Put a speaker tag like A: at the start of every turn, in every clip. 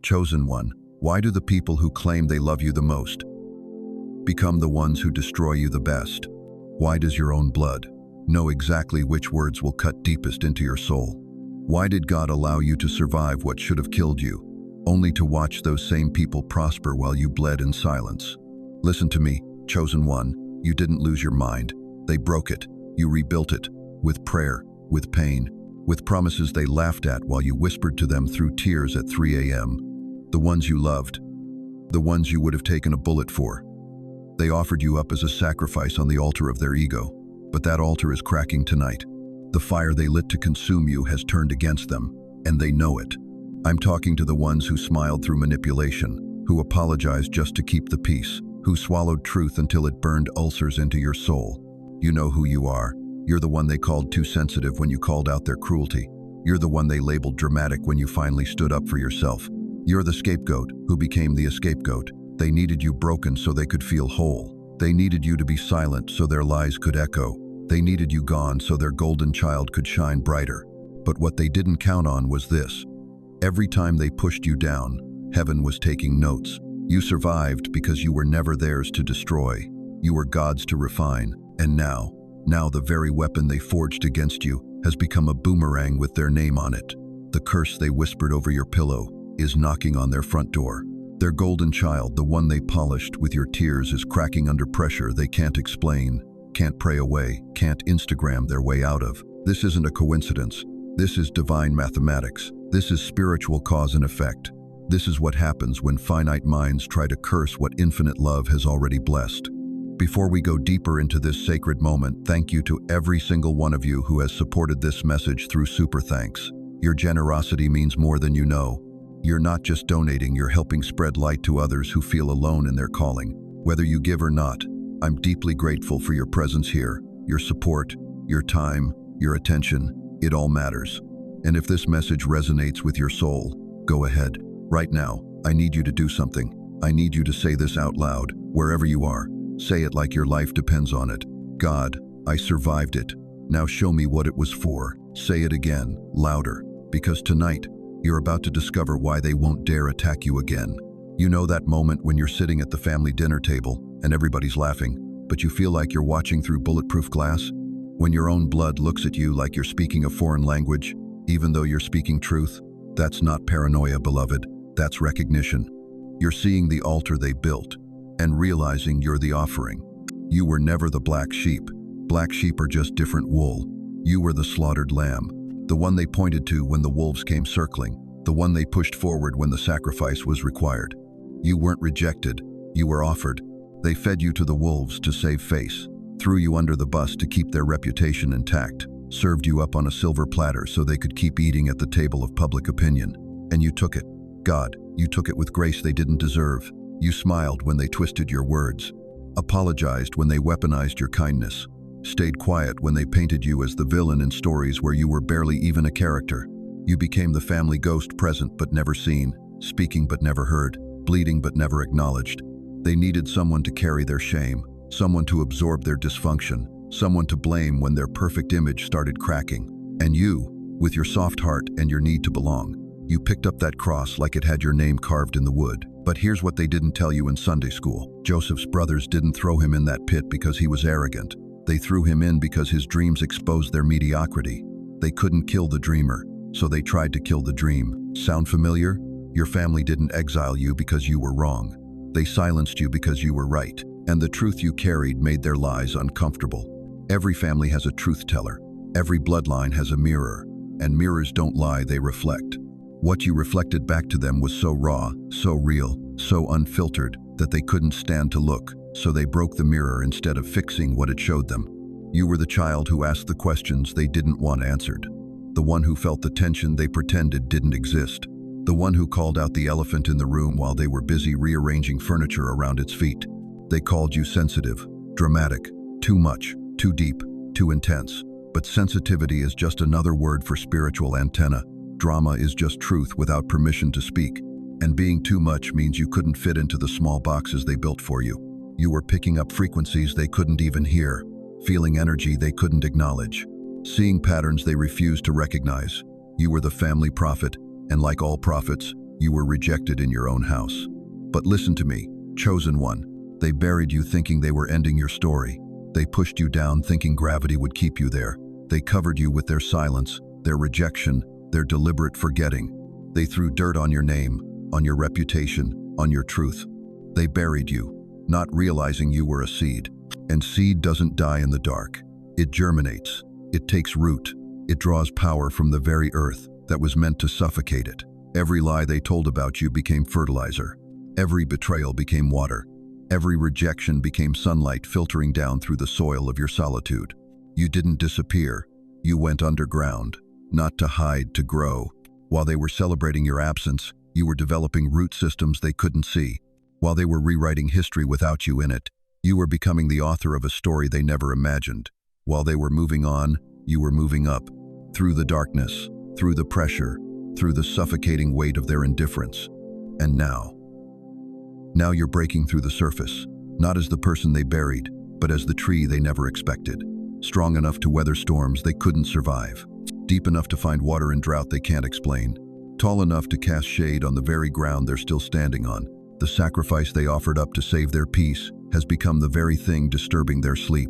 A: Chosen one, why do the people who claim they love you the most become the ones who destroy you the best? Why does your own blood know exactly which words will cut deepest into your soul? Why did God allow you to survive what should have killed you, only to watch those same people prosper while you bled in silence? Listen to me, chosen one, you didn't lose your mind. They broke it. You rebuilt it, with prayer, with pain, with promises they laughed at while you whispered to them through tears at 3 a.m. The ones you loved, the ones you would have taken a bullet for. They offered you up as a sacrifice on the altar of their ego, but that altar is cracking tonight. The fire they lit to consume you has turned against them, and they know it. I'm talking to the ones who smiled through manipulation, who apologized just to keep the peace, who swallowed truth until it burned ulcers into your soul. You know who you are. You're the one they called too sensitive when you called out their cruelty. You're the one they labeled dramatic when you finally stood up for yourself. You're the scapegoat who became the scapegoat. They needed you broken so they could feel whole. They needed you to be silent so their lies could echo. They needed you gone so their golden child could shine brighter. But what they didn't count on was this. Every time they pushed you down, heaven was taking notes. You survived because you were never theirs to destroy. You were God's to refine. And now the very weapon they forged against you has become a boomerang with their name on it. The curse they whispered over your pillow is knocking on their front door. Their golden child, the one they polished with your tears, is cracking under pressure they can't explain, can't pray away, can't Instagram their way out of. This isn't a coincidence. This is divine mathematics. This is spiritual cause and effect. This is what happens when finite minds try to curse what infinite love has already blessed. Before we go deeper into this sacred moment, thank you to every single one of you who has supported this message through Super Thanks. Your generosity means more than you know. You're not just donating, you're helping spread light to others who feel alone in their calling. Whether you give or not, I'm deeply grateful for your presence here, your support, your time, your attention. It all matters. And if this message resonates with your soul, go ahead. Right now, I need you to do something. I need you to say this out loud, wherever you are. Say it like your life depends on it. God, I survived it. Now show me what it was for. Say it again, louder, because tonight, you're about to discover why they won't dare attack you again. You know that moment when you're sitting at the family dinner table and everybody's laughing, but you feel like you're watching through bulletproof glass? When your own blood looks at you like you're speaking a foreign language, even though you're speaking truth? That's not paranoia, beloved. That's recognition. You're seeing the altar they built and realizing you're the offering. You were never the black sheep. Black sheep are just different wool. You were the slaughtered lamb. The one they pointed to when the wolves came circling, the one they pushed forward when the sacrifice was required. You weren't rejected, you were offered. They fed you to the wolves to save face, threw you under the bus to keep their reputation intact, served you up on a silver platter so they could keep eating at the table of public opinion. And you took it. God, you took it with grace they didn't deserve. You smiled when they twisted your words, apologized when they weaponized your kindness, stayed quiet when they painted you as the villain in stories where you were barely even a character. You became the family ghost, present but never seen, speaking but never heard, bleeding but never acknowledged. They needed someone to carry their shame, someone to absorb their dysfunction, someone to blame when their perfect image started cracking. And you, with your soft heart and your need to belong, you picked up that cross like it had your name carved in the wood. But here's what they didn't tell you in Sunday school. Joseph's brothers didn't throw him in that pit because he was arrogant. They threw him in because his dreams exposed their mediocrity. They couldn't kill the dreamer, so they tried to kill the dream. Sound familiar? Your family didn't exile you because you were wrong. They silenced you because you were right, and the truth you carried made their lies uncomfortable. Every family has a truth teller. Every bloodline has a mirror, and mirrors don't lie, they reflect. What you reflected back to them was so raw, so real, so unfiltered that they couldn't stand to look, so they broke the mirror instead of fixing what it showed them. You were the child who asked the questions they didn't want answered, the one who felt the tension they pretended didn't exist, the one who called out the elephant in the room while they were busy rearranging furniture around its feet. They called you sensitive, dramatic, too much, too deep, too intense. But sensitivity is just another word for spiritual antenna. Drama is just truth without permission to speak. And being too much means you couldn't fit into the small boxes they built for you. You were picking up frequencies they couldn't even hear, feeling energy they couldn't acknowledge, seeing patterns they refused to recognize. You were the family prophet, and like all prophets, You were rejected in your own house. But listen to me, chosen one. They buried you thinking they were ending your story. They pushed you down thinking gravity would keep you there. They covered you with their silence, their rejection, their deliberate forgetting. They threw dirt on your name, on your reputation, on your truth. They buried you, not realizing you were a seed. And seed doesn't die in the dark. It germinates. It takes root. It draws power from the very earth that was meant to suffocate it. Every lie they told about you became fertilizer. Every betrayal became water. Every rejection became sunlight filtering down through the soil of your solitude. You didn't disappear. You went underground, not to hide, to grow. While they were celebrating your absence, you were developing root systems they couldn't see. While they were rewriting history without you in it, you were becoming the author of a story they never imagined. While they were moving on, you were moving up, through the darkness, through the pressure, through the suffocating weight of their indifference. And now you're breaking through the surface, not as the person they buried, but as the tree they never expected. Strong enough to weather storms they couldn't survive. Deep enough to find water in drought they can't explain. Tall enough to cast shade on the very ground they're still standing on. The sacrifice they offered up to save their peace has become the very thing disturbing their sleep.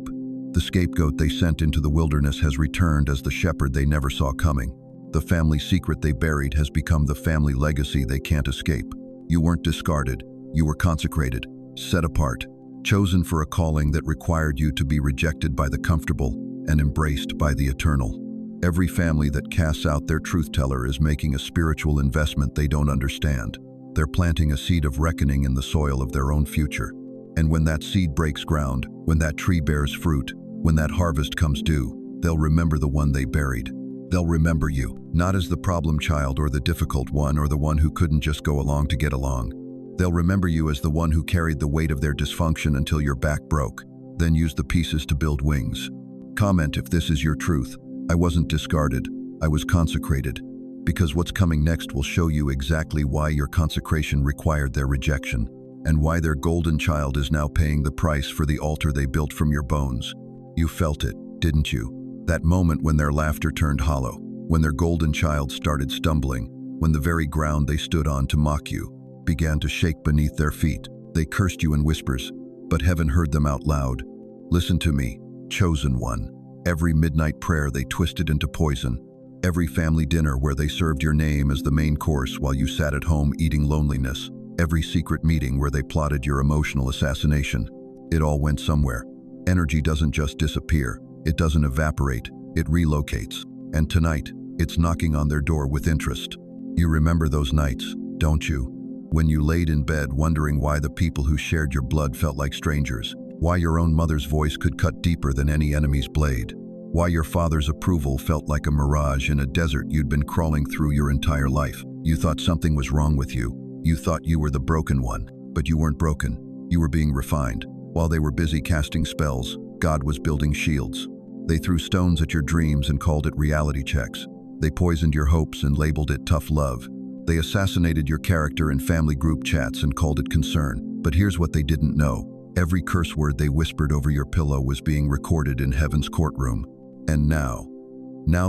A: The scapegoat they sent into the wilderness has returned as the shepherd they never saw coming. The family secret they buried has become the family legacy they can't escape. You weren't discarded. You were consecrated, set apart, chosen for a calling that required you to be rejected by the comfortable and embraced by the eternal. Every family that casts out their truth teller is making a spiritual investment they don't understand. They're planting a seed of reckoning in the soil of their own future. And when that seed breaks ground, when that tree bears fruit, when that harvest comes due, they'll remember the one they buried. They'll remember you, not as the problem child or the difficult one or the one who couldn't just go along to get along. They'll remember you as the one who carried the weight of their dysfunction until your back broke, then used the pieces to build wings. Comment if this is your truth. I wasn't discarded, I was consecrated. Because what's coming next will show you exactly why your consecration required their rejection, and why their golden child is now paying the price for the altar they built from your bones. You felt it, didn't you? That moment when their laughter turned hollow, when their golden child started stumbling, when the very ground they stood on to mock you began to shake beneath their feet. They cursed you in whispers, but heaven heard them out loud. Listen to me, chosen one. Every midnight prayer they twisted into poison. Every family dinner where they served your name as the main course while you sat at home eating loneliness. Every secret meeting where they plotted your emotional assassination. It all went somewhere. Energy doesn't just disappear. It doesn't evaporate. It relocates. And tonight, it's knocking on their door with interest. You remember those nights, don't you? When you laid in bed wondering why the people who shared your blood felt like strangers, why your own mother's voice could cut deeper than any enemy's blade, why your father's approval felt like a mirage in a desert you'd been crawling through your entire life. You thought something was wrong with you. You thought you were the broken one, but you weren't broken. You were being refined. While they were busy casting spells, God was building shields. They threw stones at your dreams and called it reality checks. They poisoned your hopes and labeled it tough love. They assassinated your character in family group chats and called it concern. But here's what they didn't know. Every curse word they whispered over your pillow was being recorded in heaven's courtroom. And now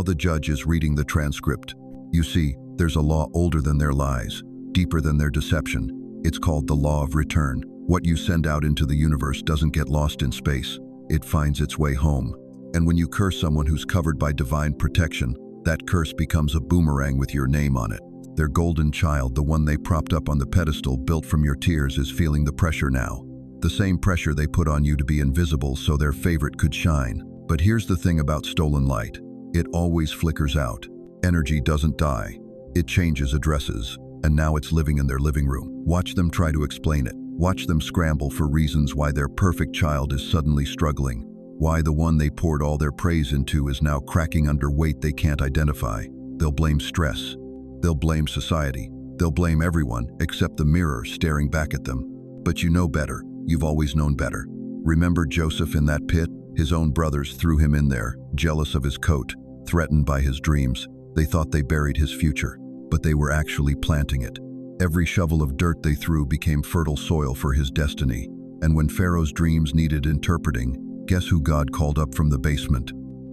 A: the judge is reading the transcript. You see, there's a law older than their lies, deeper than their deception. It's called the law of return. What you send out into the universe doesn't get lost in space. It finds its way home. And when you curse someone who's covered by divine protection, that curse becomes a boomerang with your name on it. Their golden child, the one they propped up on the pedestal built from your tears, is feeling the pressure now. The same pressure they put on you to be invisible so their favorite could shine. But here's the thing about stolen light. It always flickers out. Energy doesn't die. It changes addresses, and now it's living in their living room. Watch them try to explain it. Watch them scramble for reasons why their perfect child is suddenly struggling. Why the one they poured all their praise into is now cracking under weight they can't identify. They'll blame stress. They'll blame society. They'll blame everyone except the mirror staring back at them. But you know better. You've always known better. Remember Joseph in that pit? His own brothers threw him in there, jealous of his coat, threatened by his dreams. They thought they buried his future, but they were actually planting it. Every shovel of dirt they threw became fertile soil for his destiny. And when Pharaoh's dreams needed interpreting, guess who God called up from the basement?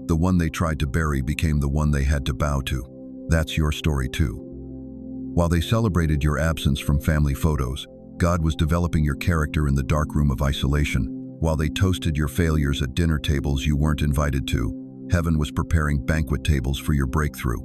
A: The one they tried to bury became the one they had to bow to. That's your story too. While they celebrated your absence from family photos, God was developing your character in the darkroom of isolation. While they toasted your failures at dinner tables you weren't invited to, heaven was preparing banquet tables for your breakthrough.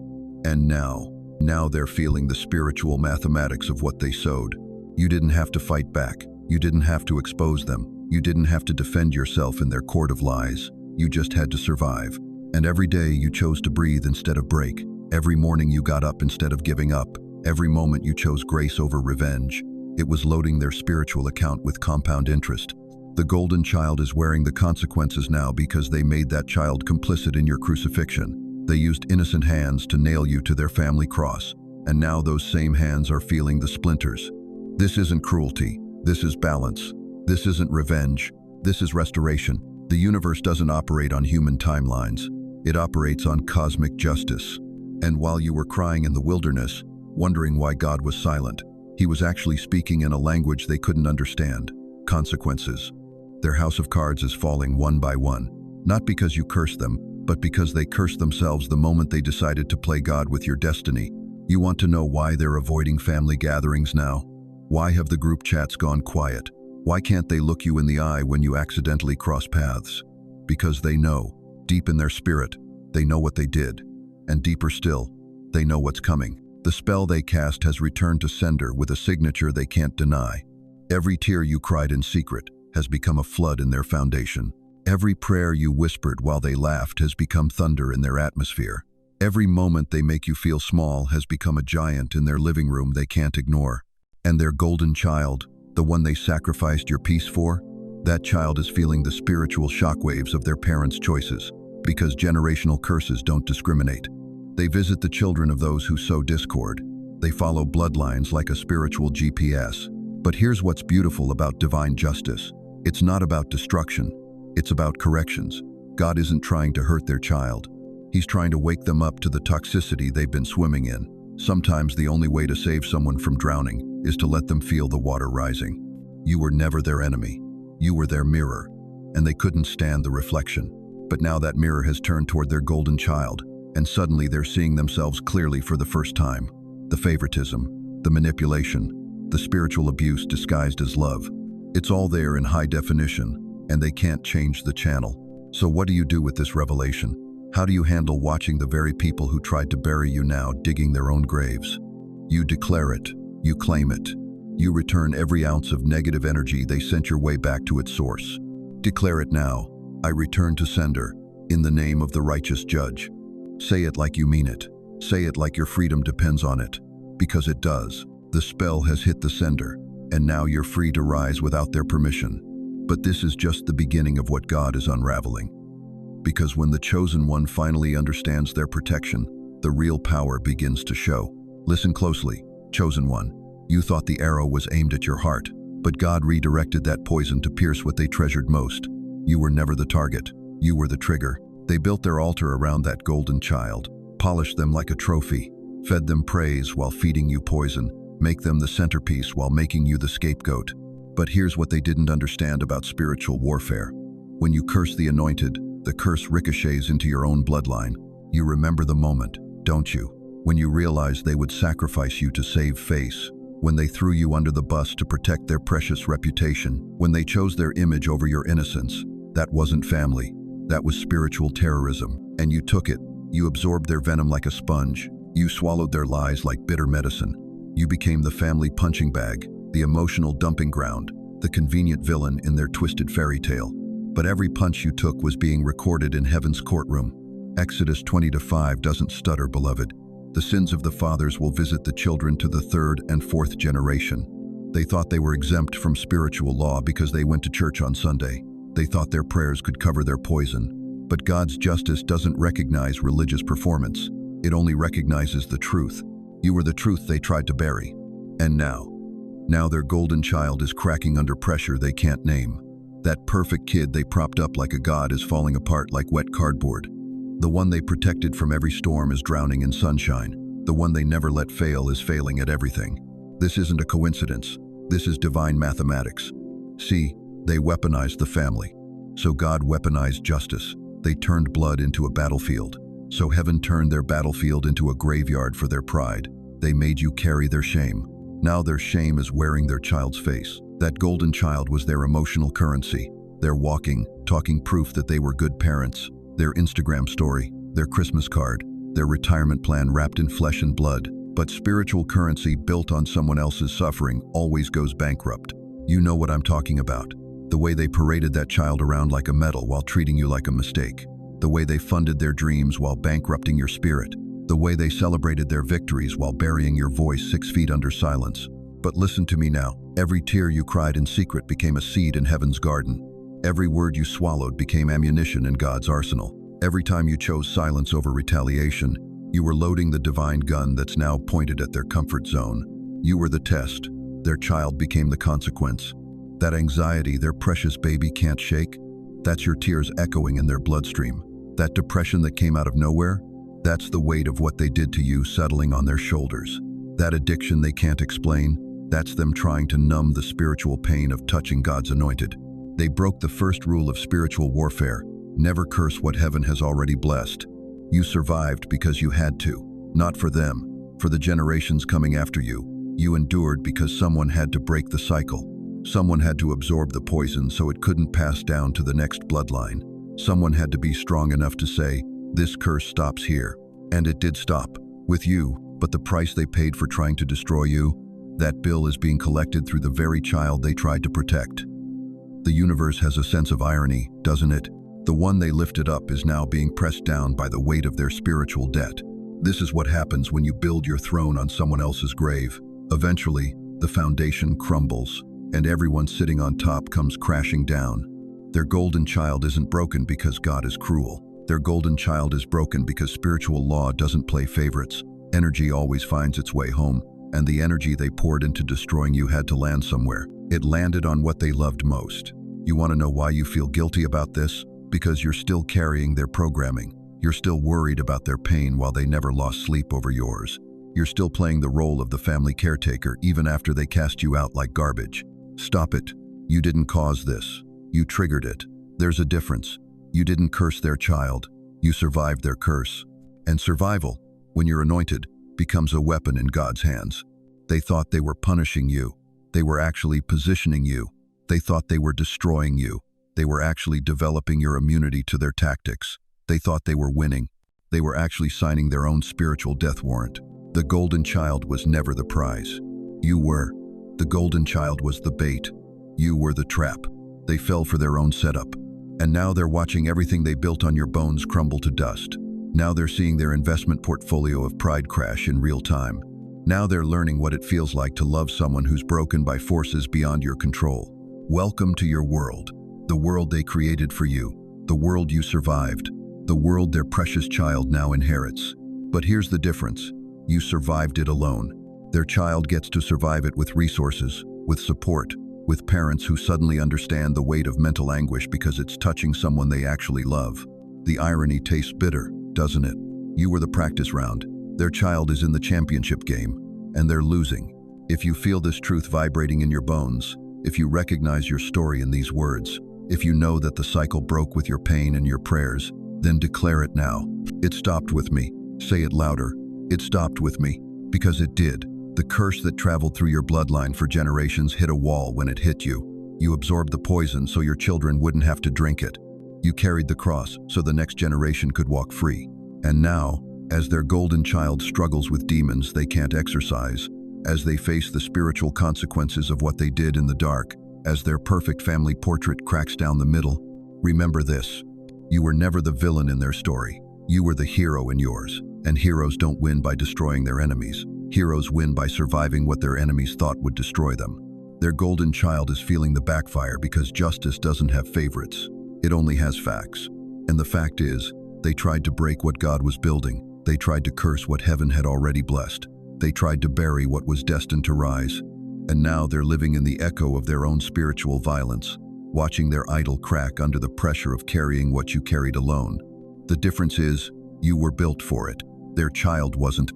A: And now they're feeling the spiritual mathematics of what they sowed. You didn't have to fight back. You didn't have to expose them. You didn't have to defend yourself in their court of lies. You just had to survive. And every day you chose to breathe instead of break. Every morning you got up instead of giving up. Every moment you chose grace over revenge. It was loading their spiritual account with compound interest. The golden child is wearing the consequences now because they made that child complicit in your crucifixion. They used innocent hands to nail you to their family cross, and now those same hands are feeling the splinters. This isn't cruelty. This is balance. This isn't revenge. This is restoration. The universe doesn't operate on human timelines. It operates on cosmic justice. And while you were crying in the wilderness, wondering why God was silent, He was actually speaking in a language they couldn't understand. Consequences. Their house of cards is falling one by one, not because you cursed them, but because they cursed themselves the moment they decided to play God with your destiny. You want to know why they're avoiding family gatherings now? Why have the group chats gone quiet? Why can't they look you in the eye when you accidentally cross paths? Because they know, deep in their spirit, they know what they did. And deeper still, they know what's coming. The spell they cast has returned to sender with a signature they can't deny. Every tear you cried in secret has become a flood in their foundation. Every prayer you whispered while they laughed has become thunder in their atmosphere. Every moment they make you feel small has become a giant in their living room they can't ignore. And their golden child, the one they sacrificed your peace for, that child is feeling the spiritual shockwaves of their parents' choices, because generational curses don't discriminate. They visit the children of those who sow discord. They follow bloodlines like a spiritual GPS. But here's what's beautiful about divine justice. It's not about destruction. It's about corrections. God isn't trying to hurt their child. He's trying to wake them up to the toxicity they've been swimming in. Sometimes the only way to save someone from drowning is to let them feel the water rising. You were never their enemy. You were their mirror, and they couldn't stand the reflection. But now that mirror has turned toward their golden child, and suddenly they're seeing themselves clearly for the first time. The favoritism, the manipulation, the spiritual abuse disguised as love. It's all there in high definition, and they can't change the channel. So what do you do with this revelation? How do you handle watching the very people who tried to bury you now digging their own graves? You declare it. You claim it. You return every ounce of negative energy they sent your way back to its source. Declare it now. I return to sender, in the name of the righteous judge. Say it like you mean it. Say it like your freedom depends on it. Because it does. The spell has hit the sender, and now you're free to rise without their permission. But this is just the beginning of what God is unraveling. Because when the chosen one finally understands their protection, the real power begins to show. Listen closely, chosen one. You thought the arrow was aimed at your heart, but God redirected that poison to pierce what they treasured most. You were never the target. You were the trigger. They built their altar around that golden child, polished them like a trophy, fed them praise while feeding you poison, make them the centerpiece while making you the scapegoat. But here's what they didn't understand about spiritual warfare. When you curse the anointed, the curse ricochets into your own bloodline. You remember the moment, don't you? When you realized they would sacrifice you to save face, when they threw you under the bus to protect their precious reputation, when they chose their image over your innocence. That wasn't family. That was spiritual terrorism. And you took it. You absorbed their venom like a sponge. You swallowed their lies like bitter medicine. You became the family punching bag, the emotional dumping ground, the convenient villain in their twisted fairy tale. But every punch you took was being recorded in heaven's courtroom. Exodus 20:5 doesn't stutter, beloved. The sins of the fathers will visit the children to the third and fourth generation. They thought they were exempt from spiritual law because they went to church on Sunday. They thought their prayers could cover their poison. But God's justice doesn't recognize religious performance. It only recognizes the truth. You were the truth they tried to bury. And now their golden child is cracking under pressure they can't name. That perfect kid they propped up like a god is falling apart like wet cardboard. The one they protected from every storm is drowning in sunshine. The one they never let fail is failing at everything. This isn't a coincidence. This is divine mathematics. See, they weaponized the family. So God weaponized justice. They turned blood into a battlefield. So heaven turned their battlefield into a graveyard for their pride. They made you carry their shame. Now their shame is wearing their child's face. That golden child was their emotional currency, their walking, talking proof that they were good parents, their Instagram story, their Christmas card, their retirement plan wrapped in flesh and blood. But spiritual currency built on someone else's suffering always goes bankrupt. You know what I'm talking about. The way they paraded that child around like a medal while treating you like a mistake. The way they funded their dreams while bankrupting your spirit. The way they celebrated their victories while burying your voice 6 feet under silence. But listen to me now. Every tear you cried in secret became a seed in heaven's garden. Every word you swallowed became ammunition in God's arsenal. Every time you chose silence over retaliation, you were loading the divine gun that's now pointed at their comfort zone. You were the test. Their child became the consequence. That anxiety their precious baby can't shake, that's your tears echoing in their bloodstream. That depression that came out of nowhere, that's the weight of what they did to you settling on their shoulders. That addiction they can't explain, that's them trying to numb the spiritual pain of touching God's anointed. They broke the first rule of spiritual warfare: never curse what heaven has already blessed. You survived because you had to, not for them, for the generations coming after you. You endured because someone had to break the cycle. Someone had to absorb the poison so it couldn't pass down to the next bloodline. Someone had to be strong enough to say, this curse stops here. And it did stop, with you, but the price they paid for trying to destroy you, that bill is being collected through the very child they tried to protect. The universe has a sense of irony, doesn't it? The one they lifted up is now being pressed down by the weight of their spiritual debt. This is what happens when you build your throne on someone else's grave. Eventually, the foundation crumbles, and everyone sitting on top comes crashing down. Their golden child isn't broken because God is cruel. Their golden child is broken because spiritual law doesn't play favorites. Energy always finds its way home, and the energy they poured into destroying you had to land somewhere. It landed on what they loved most. You want to know why you feel guilty about this? Because you're still carrying their programming. You're still worried about their pain while they never lost sleep over yours. You're still playing the role of the family caretaker even after they cast you out like garbage. Stop it. You didn't cause this. You triggered it. There's a difference. You didn't curse their child. You survived their curse. And survival, when you're anointed, becomes a weapon in God's hands. They thought they were punishing you. They were actually positioning you. They thought they were destroying you. They were actually developing your immunity to their tactics. They thought they were winning. They were actually signing their own spiritual death warrant. The golden child was never the prize. You were. The golden child was the bait. You were the trap. They fell for their own setup. And now they're watching everything they built on your bones crumble to dust. Now they're seeing their investment portfolio of pride crash in real time. Now they're learning what it feels like to love someone who's broken by forces beyond your control. Welcome to your world. The world they created for you. The world you survived. The world their precious child now inherits. But here's the difference. You survived it alone. Their child gets to survive it with resources, with support, with parents who suddenly understand the weight of mental anguish because it's touching someone they actually love. The irony tastes bitter, doesn't it? You were the practice round. Their child is in the championship game, and they're losing. If you feel this truth vibrating in your bones, if you recognize your story in these words, if you know that the cycle broke with your pain and your prayers, then declare it now. It stopped with me. Say it louder. It stopped with me. Because it did. The curse that traveled through your bloodline for generations hit a wall when it hit you. You absorbed the poison so your children wouldn't have to drink it. You carried the cross so the next generation could walk free. And now, as their golden child struggles with demons they can't exorcise, as they face the spiritual consequences of what they did in the dark, as their perfect family portrait cracks down the middle, remember this. You were never the villain in their story. You were the hero in yours. And heroes don't win by destroying their enemies. Heroes win by surviving what their enemies thought would destroy them. Their golden child is feeling the backfire because justice doesn't have favorites. It only has facts. And the fact is, they tried to break what God was building. They tried to curse what heaven had already blessed. They tried to bury what was destined to rise. And now they're living in the echo of their own spiritual violence, watching their idol crack under the pressure of carrying what you carried alone. The difference is, you were built for it. Their child wasn't.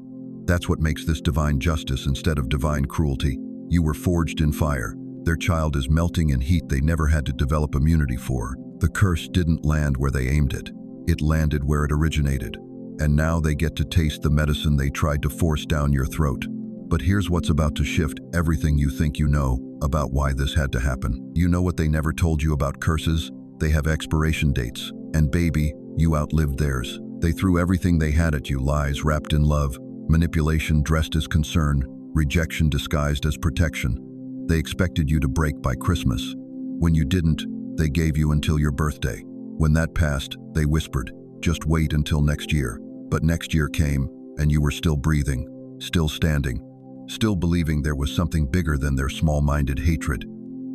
A: That's what makes this divine justice instead of divine cruelty. You were forged in fire. Their child is melting in heat they never had to develop immunity for. The curse didn't land where they aimed it. It landed where it originated. And now they get to taste the medicine they tried to force down your throat. But here's what's about to shift everything you think you know about why this had to happen. You know what they never told you about curses? They have expiration dates. And baby, you outlived theirs. They threw everything they had at you, lies wrapped in love, manipulation dressed as concern, rejection disguised as protection. They expected you to break by Christmas. When you didn't, they gave you until your birthday. When that passed, they whispered, just wait until next year. But next year came, and you were still breathing, still standing, still believing there was something bigger than their small-minded hatred.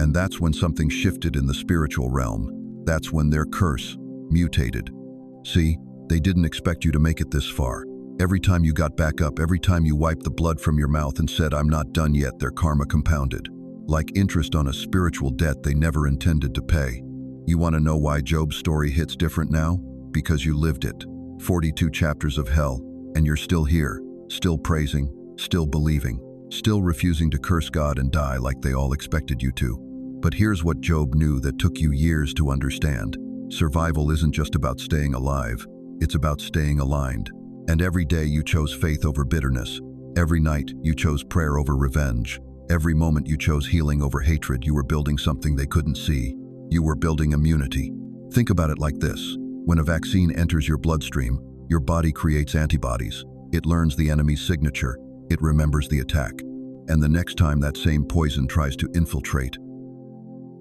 A: And that's when something shifted in the spiritual realm. That's when their curse mutated. See, they didn't expect you to make it this far. Every time you got back up, every time you wiped the blood from your mouth and said, I'm not done yet, their karma compounded. Like interest on a spiritual debt they never intended to pay. You want to know why Job's story hits different now? Because you lived it. 42 chapters of hell, and you're still here, still praising, still believing, still refusing to curse God and die like they all expected you to. But here's what Job knew that took you years to understand. Survival isn't just about staying alive, it's about staying aligned. And every day you chose faith over bitterness. Every night you chose prayer over revenge. Every moment you chose healing over hatred. You were building something they couldn't see. You were building immunity. Think about it like this. When a vaccine enters your bloodstream, your body creates antibodies. It learns the enemy's signature. It remembers the attack. And the next time that same poison tries to infiltrate,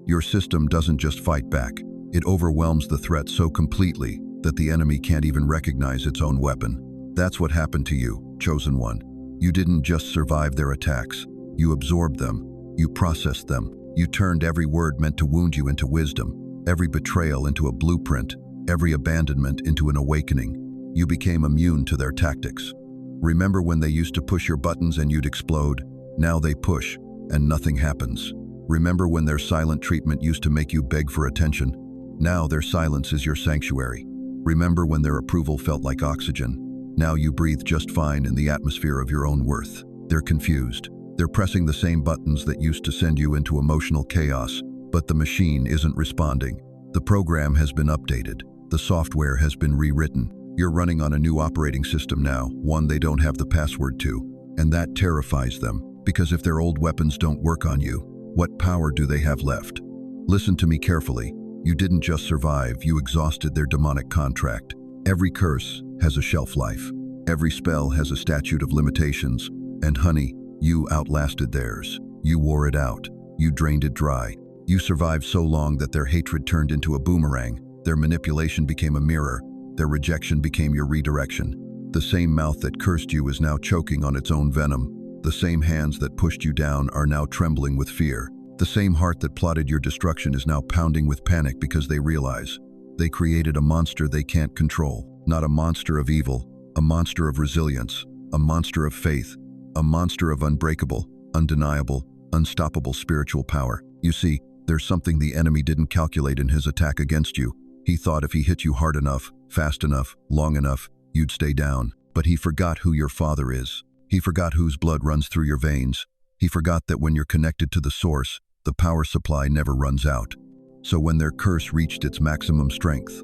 A: your system doesn't just fight back. It overwhelms the threat so completely that the enemy can't even recognize its own weapon. That's what happened to you, chosen one. You didn't just survive their attacks. You absorbed them. You processed them. You turned every word meant to wound you into wisdom, every betrayal into a blueprint, every abandonment into an awakening. You became immune to their tactics. Remember when they used to push your buttons and you'd explode? Now they push, and nothing happens. Remember when their silent treatment used to make you beg for attention? Now their silence is your sanctuary. Remember when their approval felt like oxygen? Now you breathe just fine in the atmosphere of your own worth. They're confused. They're pressing the same buttons that used to send you into emotional chaos, but the machine isn't responding. The program has been updated. The software has been rewritten. You're running on a new operating system now, one they don't have the password to. And that terrifies them, because if their old weapons don't work on you, what power do they have left? Listen to me carefully. You didn't just survive, you exhausted their demonic contract. Every curse has a shelf life. Every spell has a statute of limitations. And honey, you outlasted theirs. You wore it out. You drained it dry. You survived so long that their hatred turned into a boomerang. Their manipulation became a mirror. Their rejection became your redirection. The same mouth that cursed you is now choking on its own venom. The same hands that pushed you down are now trembling with fear. The same heart that plotted your destruction is now pounding with panic because they realize they created a monster they can't control. Not a monster of evil, a monster of resilience, a monster of faith, a monster of unbreakable, undeniable, unstoppable spiritual power. You see, there's something the enemy didn't calculate in his attack against you. He thought if he hit you hard enough, fast enough, long enough, you'd stay down. But he forgot who your father is. He forgot whose blood runs through your veins. He forgot that when you're connected to the source, the power supply never runs out. So when their curse reached its maximum strength,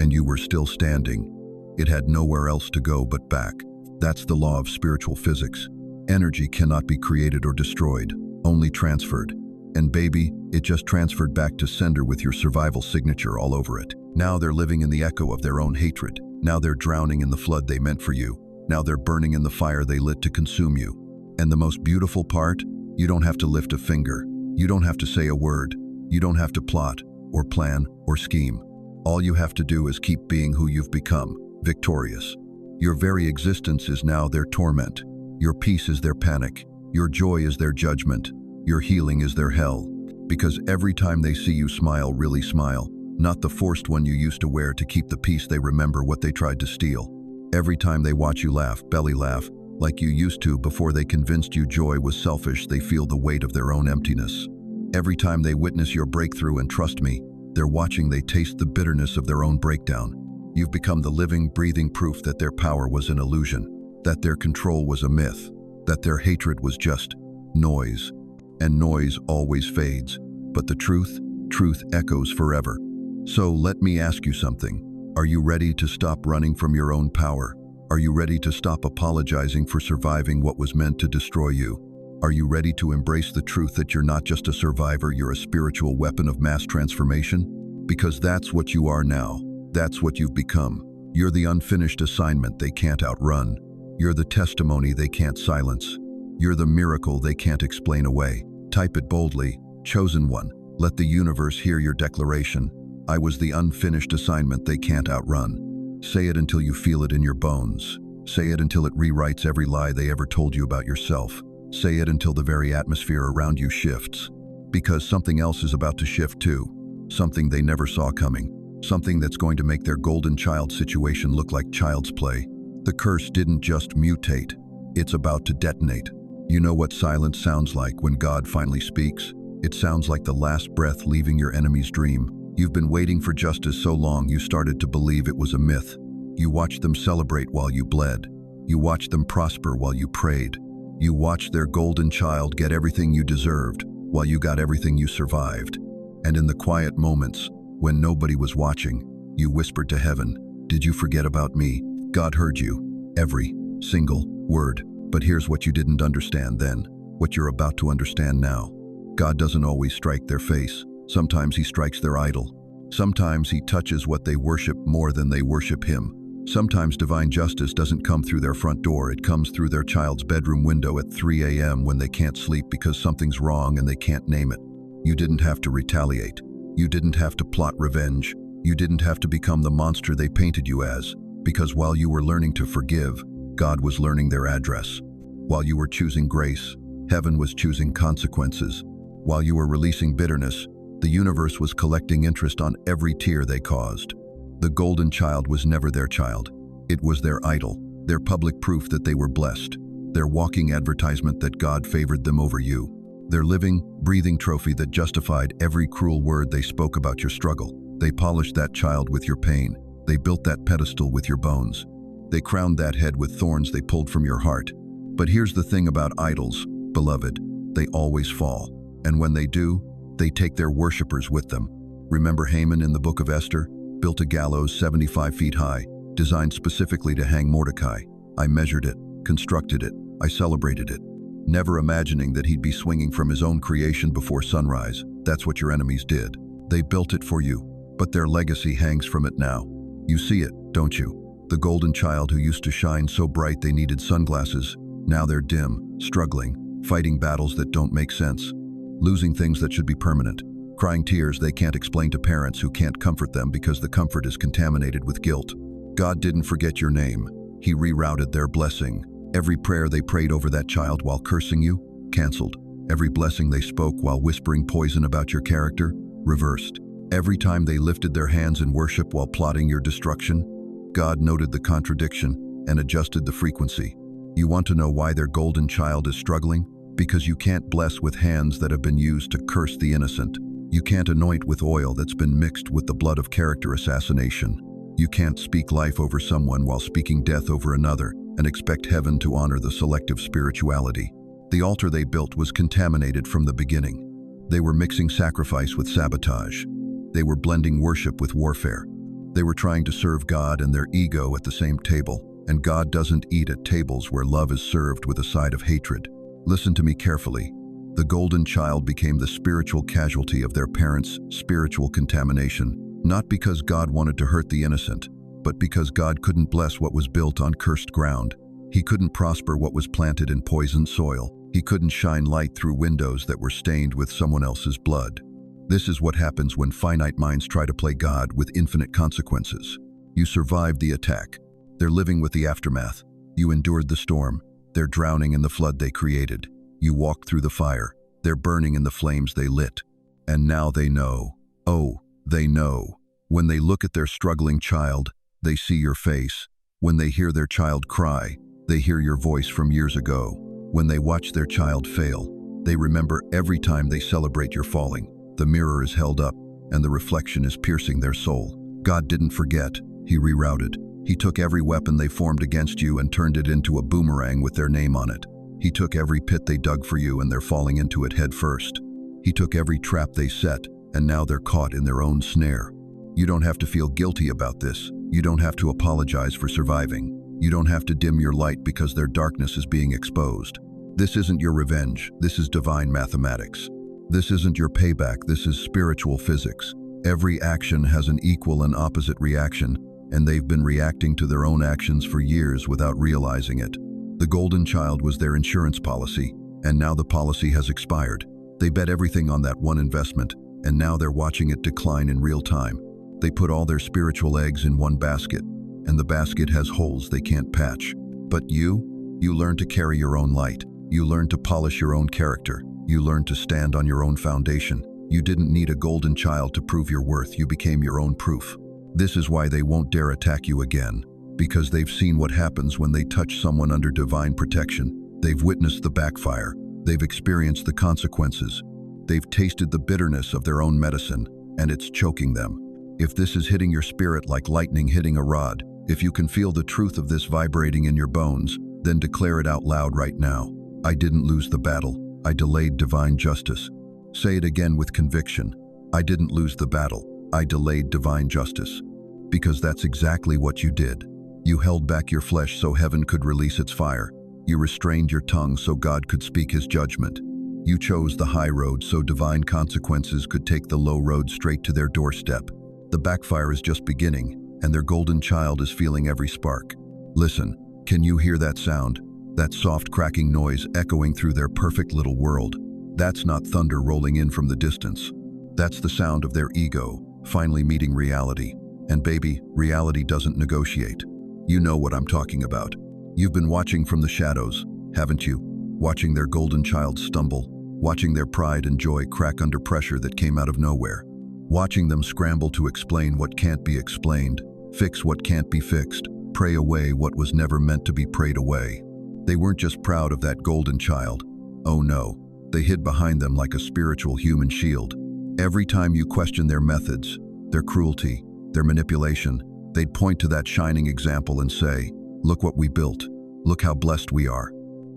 A: and you were still standing, it had nowhere else to go but back. That's the law of spiritual physics. Energy cannot be created or destroyed, only transferred. And baby, it just transferred back to sender with your survival signature all over it. Now they're living in the echo of their own hatred. Now they're drowning in the flood they meant for you. Now they're burning in the fire they lit to consume you. And the most beautiful part? You don't have to lift a finger. You don't have to say a word. You don't have to plot, or plan, or scheme. All you have to do is keep being who you've become, victorious. Your very existence is now their torment. Your peace is their panic. Your joy is their judgment. Your healing is their hell. Because every time they see you smile, really smile, not the forced one you used to wear to keep the peace, they remember what they tried to steal. Every time they watch you laugh, belly laugh, like you used to before they convinced you joy was selfish, they feel the weight of their own emptiness. Every time they witness your breakthrough, and trust me, they're watching, they taste the bitterness of their own breakdown. You've become the living, breathing proof that their power was an illusion, that their control was a myth, that their hatred was just noise. And noise always fades, but the truth echoes forever. So let me ask you something. Are you ready to stop running from your own power? Are you ready to stop apologizing for surviving what was meant to destroy you? Are you ready to embrace the truth that you're not just a survivor, you're a spiritual weapon of mass transformation? Because that's what you are now. That's what you've become. You're the unfinished assignment they can't outrun. You're the testimony they can't silence. You're the miracle they can't explain away. Type it boldly, chosen one. Let the universe hear your declaration. I was the unfinished assignment they can't outrun. Say it until you feel it in your bones. Say it until it rewrites every lie they ever told you about yourself. Say it until the very atmosphere around you shifts. Because something else is about to shift too. Something they never saw coming. Something that's going to make their golden child situation look like child's play. The curse didn't just mutate. It's about to detonate. You know what silence sounds like when God finally speaks? It sounds like the last breath leaving your enemy's dream. You've been waiting for justice so long you started to believe it was a myth. You watched them celebrate while you bled. You watched them prosper while you prayed. You watched their golden child get everything you deserved while you got everything you survived. And in the quiet moments, when nobody was watching, you whispered to heaven, "Did you forget about me?" God heard you, every single word. But here's what you didn't understand then, what you're about to understand now. God doesn't always strike their face. Sometimes he strikes their idol. Sometimes he touches what they worship more than they worship him. Sometimes divine justice doesn't come through their front door, it comes through their child's bedroom window at 3 a.m. when they can't sleep because something's wrong and they can't name it. You didn't have to retaliate. You didn't have to plot revenge. You didn't have to become the monster they painted you as, because while you were learning to forgive, God was learning their address. While you were choosing grace, heaven was choosing consequences. While you were releasing bitterness, the universe was collecting interest on every tear they caused. The golden child was never their child. It was their idol, their public proof that they were blessed, their walking advertisement that God favored them over you, their living, breathing trophy that justified every cruel word they spoke about your struggle. They polished that child with your pain. They built that pedestal with your bones. They crowned that head with thorns they pulled from your heart. But here's the thing about idols, beloved, they always fall. And when they do, they take their worshippers with them. Remember Haman in the book of Esther? Built a gallows 75 feet high, designed specifically to hang Mordecai. I measured it, constructed it, I celebrated it, never imagining that he'd be swinging from his own creation before sunrise. That's what your enemies did. They built it for you, but their legacy hangs from it now. You see it, don't you? The golden child who used to shine so bright they needed sunglasses, now they're dim, struggling, fighting battles that don't make sense, losing things that should be permanent, crying tears they can't explain to parents who can't comfort them because the comfort is contaminated with guilt. God didn't forget your name. He rerouted their blessing. Every prayer they prayed over that child while cursing you, canceled. Every blessing they spoke while whispering poison about your character, reversed. Every time they lifted their hands in worship while plotting your destruction, God noted the contradiction and adjusted the frequency. You want to know why their golden child is struggling? Because you can't bless with hands that have been used to curse the innocent. You can't anoint with oil that's been mixed with the blood of character assassination. You can't speak life over someone while speaking death over another and expect heaven to honor the selective spirituality. The altar they built was contaminated from the beginning. They were mixing sacrifice with sabotage. They were blending worship with warfare. They were trying to serve God and their ego at the same table, and God doesn't eat at tables where love is served with a side of hatred. Listen to me carefully. The golden child became the spiritual casualty of their parents' spiritual contamination, not because God wanted to hurt the innocent, but because God couldn't bless what was built on cursed ground. He couldn't prosper what was planted in poisoned soil. He couldn't shine light through windows that were stained with someone else's blood. This is what happens when finite minds try to play God with infinite consequences. You survived the attack. They're living with the aftermath. You endured the storm. They're drowning in the flood they created. You walked through the fire. They're burning in the flames they lit. And now they know. Oh, they know. When they look at their struggling child, they see your face. When they hear their child cry, they hear your voice from years ago. When they watch their child fail, they remember every time they celebrate your falling. The mirror is held up, and the reflection is piercing their soul. God didn't forget. He rerouted. He took every weapon they formed against you and turned it into a boomerang with their name on it. He took every pit they dug for you and they're falling into it head first. He took every trap they set, and now they're caught in their own snare. You don't have to feel guilty about this. You don't have to apologize for surviving. You don't have to dim your light because their darkness is being exposed. This isn't your revenge, this is divine mathematics. This isn't your payback, this is spiritual physics. Every action has an equal and opposite reaction, and they've been reacting to their own actions for years without realizing it. The golden child was their insurance policy, and now the policy has expired. They bet everything on that one investment, and now they're watching it decline in real time. They put all their spiritual eggs in one basket, and the basket has holes they can't patch. But you learn to carry your own light. You learn to polish your own character. You learn to stand on your own foundation. You didn't need a golden child to prove your worth. You became your own proof. This is why they won't dare attack you again, because they've seen what happens when they touch someone under divine protection. They've witnessed the backfire. They've experienced the consequences. They've tasted the bitterness of their own medicine, and it's choking them. If this is hitting your spirit like lightning hitting a rod, if you can feel the truth of this vibrating in your bones, then declare it out loud right now. I didn't lose the battle. I delayed divine justice. Say it again with conviction. I didn't lose the battle. I delayed divine justice. Because that's exactly what you did. You held back your flesh so heaven could release its fire. You restrained your tongue so God could speak his judgment. You chose the high road so divine consequences could take the low road straight to their doorstep. The backfire is just beginning, and their golden child is feeling every spark. Listen, can you hear that sound? That soft cracking noise echoing through their perfect little world. That's not thunder rolling in from the distance. That's the sound of their ego, finally meeting reality. And baby, reality doesn't negotiate. You know what I'm talking about. You've been watching from the shadows, haven't you? Watching their golden child stumble, watching their pride and joy crack under pressure that came out of nowhere. Watching them scramble to explain what can't be explained, fix what can't be fixed, pray away what was never meant to be prayed away. They weren't just proud of that golden child. Oh no, they hid behind them like a spiritual human shield. Every time you question their methods, their cruelty, their manipulation, they'd point to that shining example and say, look what we built. Look how blessed we are.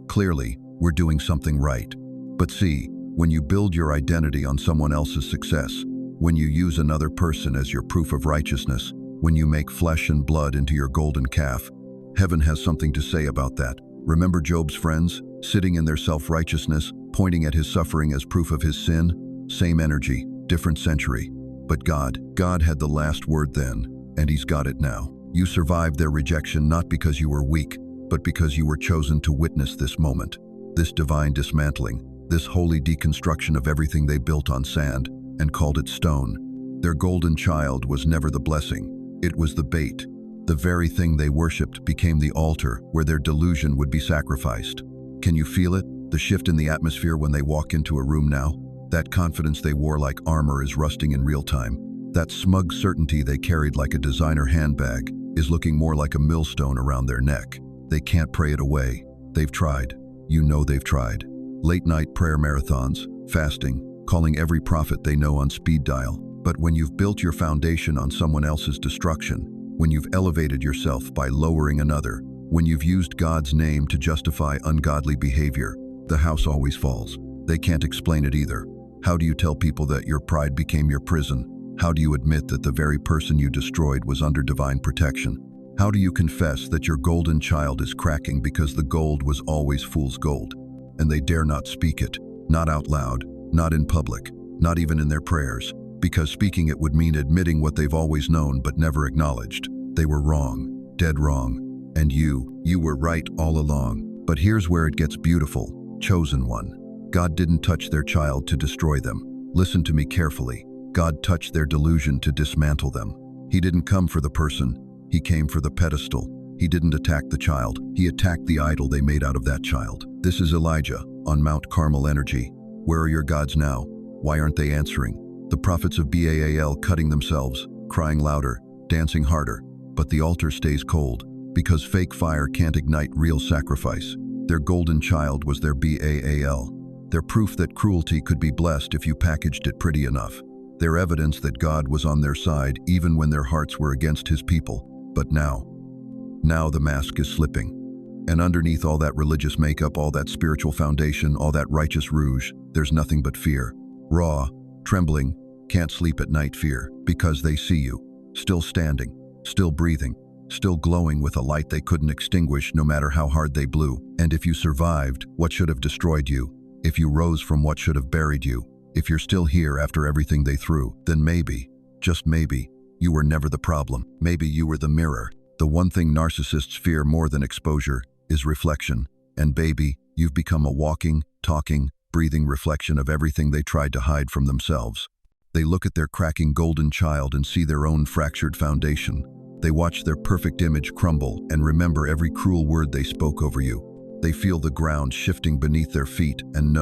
A: Clearly, we're doing something right. But see, when you build your identity on someone else's success, when you use another person as your proof of righteousness, when you make flesh and blood into your golden calf, heaven has something to say about that. Remember Job's friends, sitting in their self-righteousness, pointing at his suffering as proof of his sin? Same energy, different century. But God had the last word then, and he's got it now. You survived their rejection not because you were weak, but because you were chosen to witness this moment, this divine dismantling, this holy deconstruction of everything they built on sand and called it stone. Their golden child was never the blessing, it was the bait. The very thing they worshipped became the altar where their delusion would be sacrificed. Can you feel it? The shift in the atmosphere when they walk into a room now? That confidence they wore like armor is rusting in real time. That smug certainty they carried like a designer handbag is looking more like a millstone around their neck. They can't pray it away. They've tried. You know they've tried. Late night prayer marathons, fasting, calling every prophet they know on speed dial. But when you've built your foundation on someone else's destruction, when you've elevated yourself by lowering another, when you've used God's name to justify ungodly behavior, the house always falls. They can't explain it either. How do you tell people that your pride became your prison? How do you admit that the very person you destroyed was under divine protection? How do you confess that your golden child is cracking because the gold was always fool's gold? And they dare not speak it, not out loud, not in public, not even in their prayers, because speaking it would mean admitting what they've always known but never acknowledged. They were wrong, dead wrong. And you were right all along. But here's where it gets beautiful, chosen one. God didn't touch their child to destroy them. Listen to me carefully. God touched their delusion to dismantle them. He didn't come for the person, he came for the pedestal. He didn't attack the child, he attacked the idol they made out of that child. This is Elijah, on Mount Carmel energy. Where are your gods now? Why aren't they answering? The prophets of Baal cutting themselves, crying louder, dancing harder. But the altar stays cold, because fake fire can't ignite real sacrifice. Their golden child was their Baal. Their proof that cruelty could be blessed if you packaged it pretty enough. Their evidence that God was on their side even when their hearts were against his people. But now the mask is slipping. And underneath all that religious makeup, all that spiritual foundation, all that righteous rouge, there's nothing but fear. Raw, trembling, can't sleep at night fear, because they see you, still standing, still breathing, still glowing with a light they couldn't extinguish no matter how hard they blew. And if you survived what should have destroyed you, if you rose from what should have buried you, if you're still here after everything they threw, then maybe, just maybe, you were never the problem. Maybe you were the mirror. The one thing narcissists fear more than exposure is reflection. And baby, you've become a walking, talking, breathing reflection of everything they tried to hide from themselves. They look at their cracking golden child and see their own fractured foundation. They watch their perfect image crumble and remember every cruel word they spoke over you. They feel the ground shifting beneath their feet and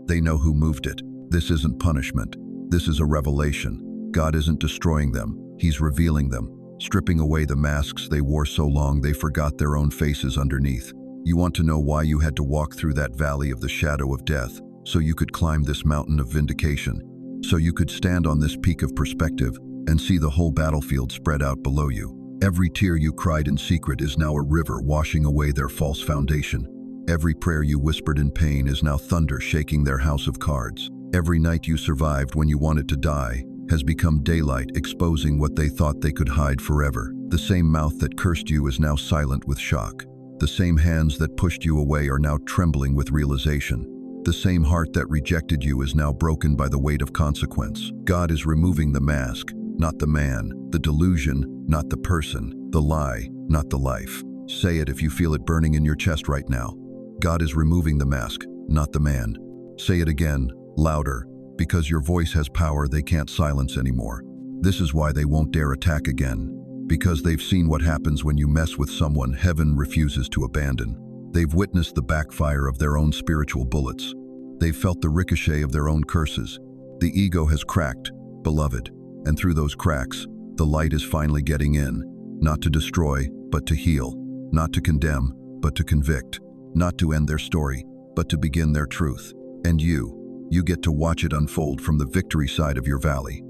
A: they know who moved it. This isn't punishment. This is a revelation. God isn't destroying them. He's revealing them, stripping away the masks they wore so long they forgot their own faces underneath. You want to know why you had to walk through that valley of the shadow of death, so you could climb this mountain of vindication, so you could stand on this peak of perspective and see the whole battlefield spread out below you. Every tear you cried in secret is now a river washing away their false foundation. Every prayer you whispered in pain is now thunder shaking their house of cards. Every night you survived when you wanted to die has become daylight exposing what they thought they could hide forever. The same mouth that cursed you is now silent with shock. The same hands that pushed you away are now trembling with realization. The same heart that rejected you is now broken by the weight of consequence. God is removing the mask, not the man, the delusion, not the person, the lie, not the life. Say it if you feel it burning in your chest right now. God is removing the mask, not the man. Say it again, louder, because your voice has power they can't silence anymore. This is why they won't dare attack again. Because they've seen what happens when you mess with someone heaven refuses to abandon. They've witnessed the backfire of their own spiritual bullets. They've felt the ricochet of their own curses. The ego has cracked, beloved, and through those cracks, the light is finally getting in, not to destroy, but to heal, not to condemn, but to convict, not to end their story, but to begin their truth. And you get to watch it unfold from the victory side of your valley.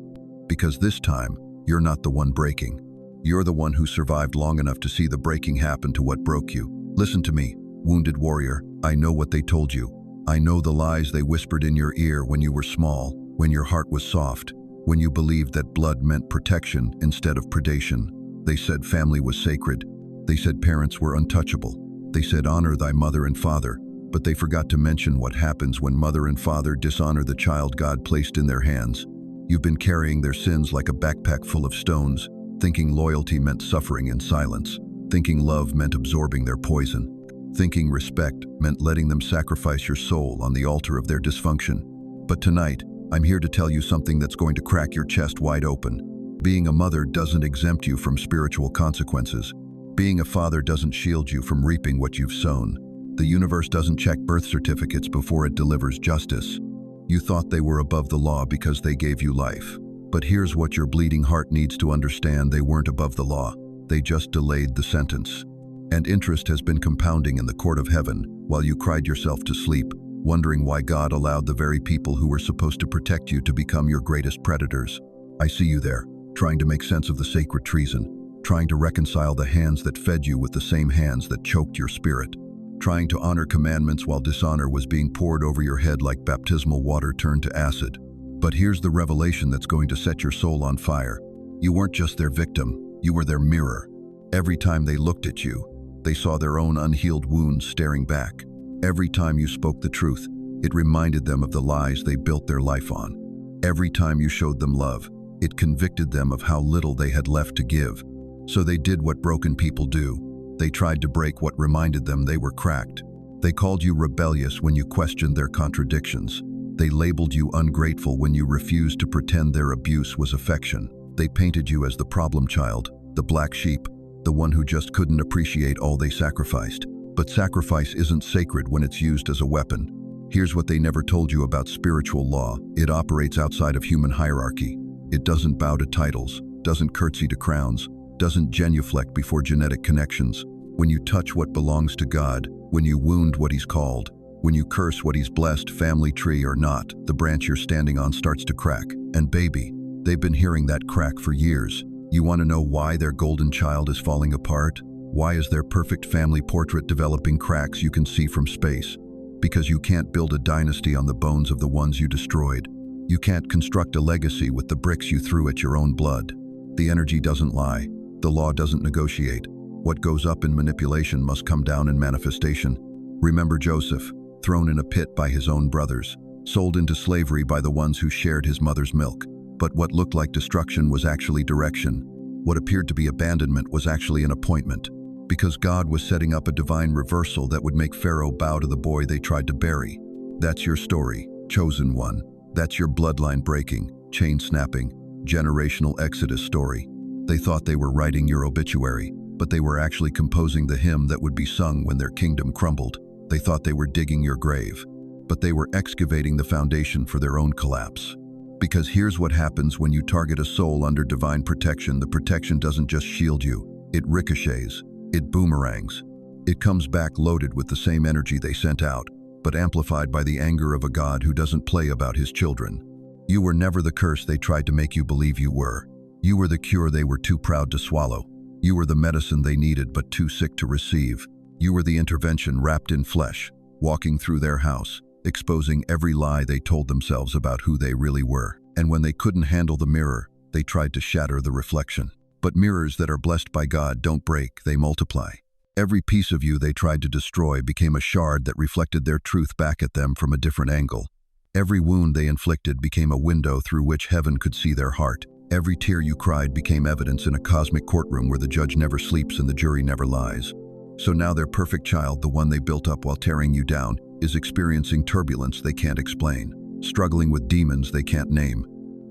A: Because this time, you're not the one breaking. You're the one who survived long enough to see the breaking happen to what broke you. Listen to me, wounded warrior. I know what they told you. I know the lies they whispered in your ear when you were small, when your heart was soft, when you believed that blood meant protection instead of predation. They said family was sacred. They said parents were untouchable. They said honor thy mother and father, but they forgot to mention what happens when mother and father dishonor the child God placed in their hands. You've been carrying their sins like a backpack full of stones, thinking loyalty meant suffering in silence, thinking love meant absorbing their poison, thinking respect meant letting them sacrifice your soul on the altar of their dysfunction. But tonight, I'm here to tell you something that's going to crack your chest wide open. Being a mother doesn't exempt you from spiritual consequences. Being a father doesn't shield you from reaping what you've sown. The universe doesn't check birth certificates before it delivers justice. You thought they were above the law because they gave you life. But here's what your bleeding heart needs to understand: they weren't above the law. They just delayed the sentence. And interest has been compounding in the court of heaven while you cried yourself to sleep, wondering why God allowed the very people who were supposed to protect you to become your greatest predators. I see you there, trying to make sense of the sacred treason, trying to reconcile the hands that fed you with the same hands that choked your spirit, trying to honor commandments while dishonor was being poured over your head like baptismal water turned to acid. But here's the revelation that's going to set your soul on fire. You weren't just their victim, you were their mirror. Every time they looked at you, they saw their own unhealed wounds staring back. Every time you spoke the truth, it reminded them of the lies they built their life on. Every time you showed them love, it convicted them of how little they had left to give. So they did what broken people do. They tried to break what reminded them they were cracked. They called you rebellious when you questioned their contradictions. They labeled you ungrateful when you refused to pretend their abuse was affection. They painted you as the problem child, the black sheep, the one who just couldn't appreciate all they sacrificed. But sacrifice isn't sacred when it's used as a weapon. Here's what they never told you about spiritual law. It operates outside of human hierarchy. It doesn't bow to titles, doesn't curtsy to crowns, doesn't genuflect before genetic connections. When you touch what belongs to God, when you wound what He's called, when you curse what He's blessed, family tree or not, the branch you're standing on starts to crack. And baby, they've been hearing that crack for years. You want to know why their golden child is falling apart? Why is their perfect family portrait developing cracks you can see from space? Because you can't build a dynasty on the bones of the ones you destroyed. You can't construct a legacy with the bricks you threw at your own blood. The energy doesn't lie. The law doesn't negotiate. What goes up in manipulation must come down in manifestation. Remember Joseph, thrown in a pit by his own brothers, sold into slavery by the ones who shared his mother's milk. But what looked like destruction was actually direction. What appeared to be abandonment was actually an appointment, because God was setting up a divine reversal that would make Pharaoh bow to the boy they tried to bury. That's your story, chosen one. That's your bloodline breaking, chain snapping, generational exodus story. They thought they were writing your obituary, but they were actually composing the hymn that would be sung when their kingdom crumbled. They thought they were digging your grave, but they were excavating the foundation for their own collapse. Because here's what happens when you target a soul under divine protection. The protection doesn't just shield you, it ricochets, it boomerangs. It comes back loaded with the same energy they sent out, but amplified by the anger of a God who doesn't play about his children. You were never the curse they tried to make you believe you were. You were the cure they were too proud to swallow. You were the medicine they needed but too sick to receive. You were the intervention wrapped in flesh, walking through their house, exposing every lie they told themselves about who they really were. And when they couldn't handle the mirror, they tried to shatter the reflection. But mirrors that are blessed by God don't break, they multiply. Every piece of you they tried to destroy became a shard that reflected their truth back at them from a different angle. Every wound they inflicted became a window through which heaven could see their heart. Every tear you cried became evidence in a cosmic courtroom where the judge never sleeps and the jury never lies. So now their perfect child, the one they built up while tearing you down, is experiencing turbulence they can't explain, struggling with demons they can't name,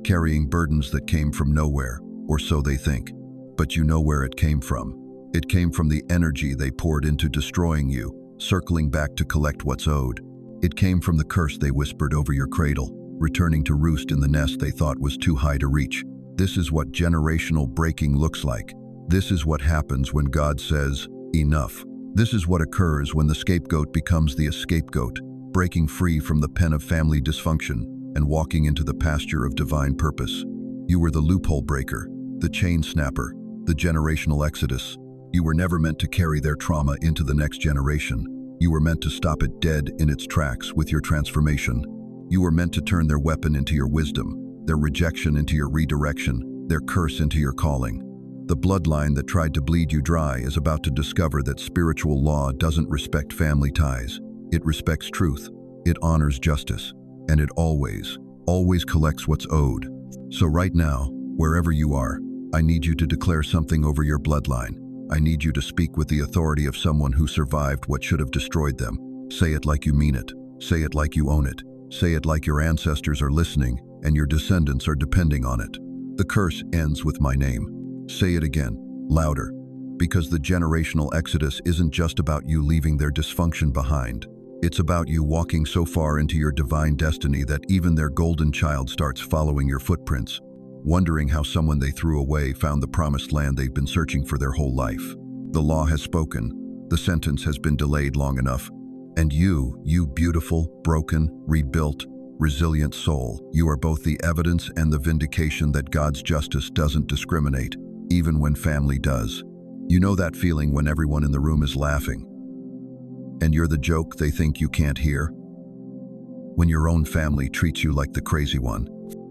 A: carrying burdens that came from nowhere, or so they think. But you know where it came from. It came from the energy they poured into destroying you, circling back to collect what's owed. It came from the curse they whispered over your cradle, returning to roost in the nest they thought was too high to reach. This is what generational breaking looks like. This is what happens when God says, enough. This is what occurs when the scapegoat becomes the scapegoat, breaking free from the pen of family dysfunction and walking into the pasture of divine purpose. You were the loophole breaker, the chain snapper, the generational exodus. You were never meant to carry their trauma into the next generation. You were meant to stop it dead in its tracks with your transformation. You were meant to turn their weapon into your wisdom, their rejection into your redirection, their curse into your calling. The bloodline that tried to bleed you dry is about to discover that spiritual law doesn't respect family ties. It respects truth, it honors justice, and it always collects what's owed. So right now, wherever you are, I need you to declare something over your bloodline. I need you to speak with the authority of someone who survived what should have destroyed them. Say it like you mean it. Say it like you own it. Say it like your ancestors are listening and your descendants are depending on it. The curse ends with my name. Say it again, louder. Because the generational exodus isn't just about you leaving their dysfunction behind. It's about you walking so far into your divine destiny that even their golden child starts following your footprints, wondering how someone they threw away found the promised land they've been searching for their whole life. The law has spoken. The sentence has been delayed long enough. And you beautiful, broken, rebuilt, resilient soul, you are both the evidence and the vindication that God's justice doesn't discriminate, even when family does. You know that feeling when everyone in the room is laughing, and you're the joke they think you can't hear? When your own family treats you like the crazy one,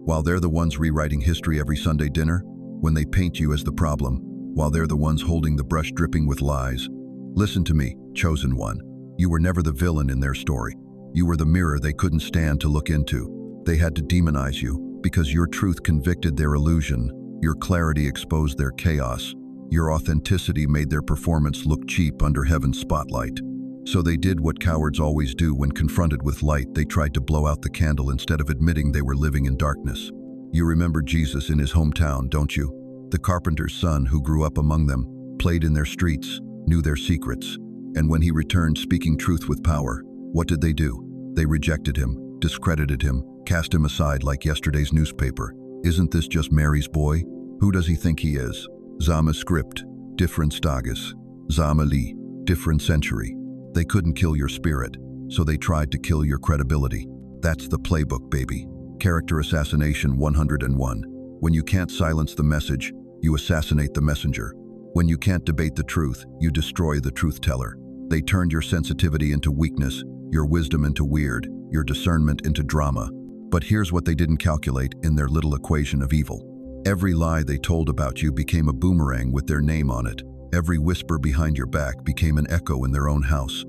A: while they're the ones rewriting history every Sunday dinner, when they paint you as the problem, while they're the ones holding the brush dripping with lies. Listen to me, chosen one. You were never the villain in their story. You were the mirror they couldn't stand to look into. They had to demonize you, because your truth convicted their illusion, your clarity exposed their chaos, your authenticity made their performance look cheap under heaven's spotlight. So they did what cowards always do when confronted with light. They tried to blow out the candle instead of admitting they were living in darkness. You remember Jesus in his hometown, don't you? The carpenter's son who grew up among them, played in their streets, knew their secrets. And when he returned speaking truth with power, what did they do? They rejected him, discredited him, cast him aside like yesterday's newspaper. Isn't this just Mary's boy? Who does he think he is? Zama script, different stagus. Zama Lee, different century. They couldn't kill your spirit, so they tried to kill your credibility. That's the playbook, baby. Character assassination 101. When you can't silence the message, you assassinate the messenger. When you can't debate the truth, you destroy the truth teller. They turned your sensitivity into weakness, your wisdom into weird, your discernment into drama. But here's what they didn't calculate in their little equation of evil. Every lie they told about you became a boomerang with their name on it. Every whisper behind your back became an echo in their own house.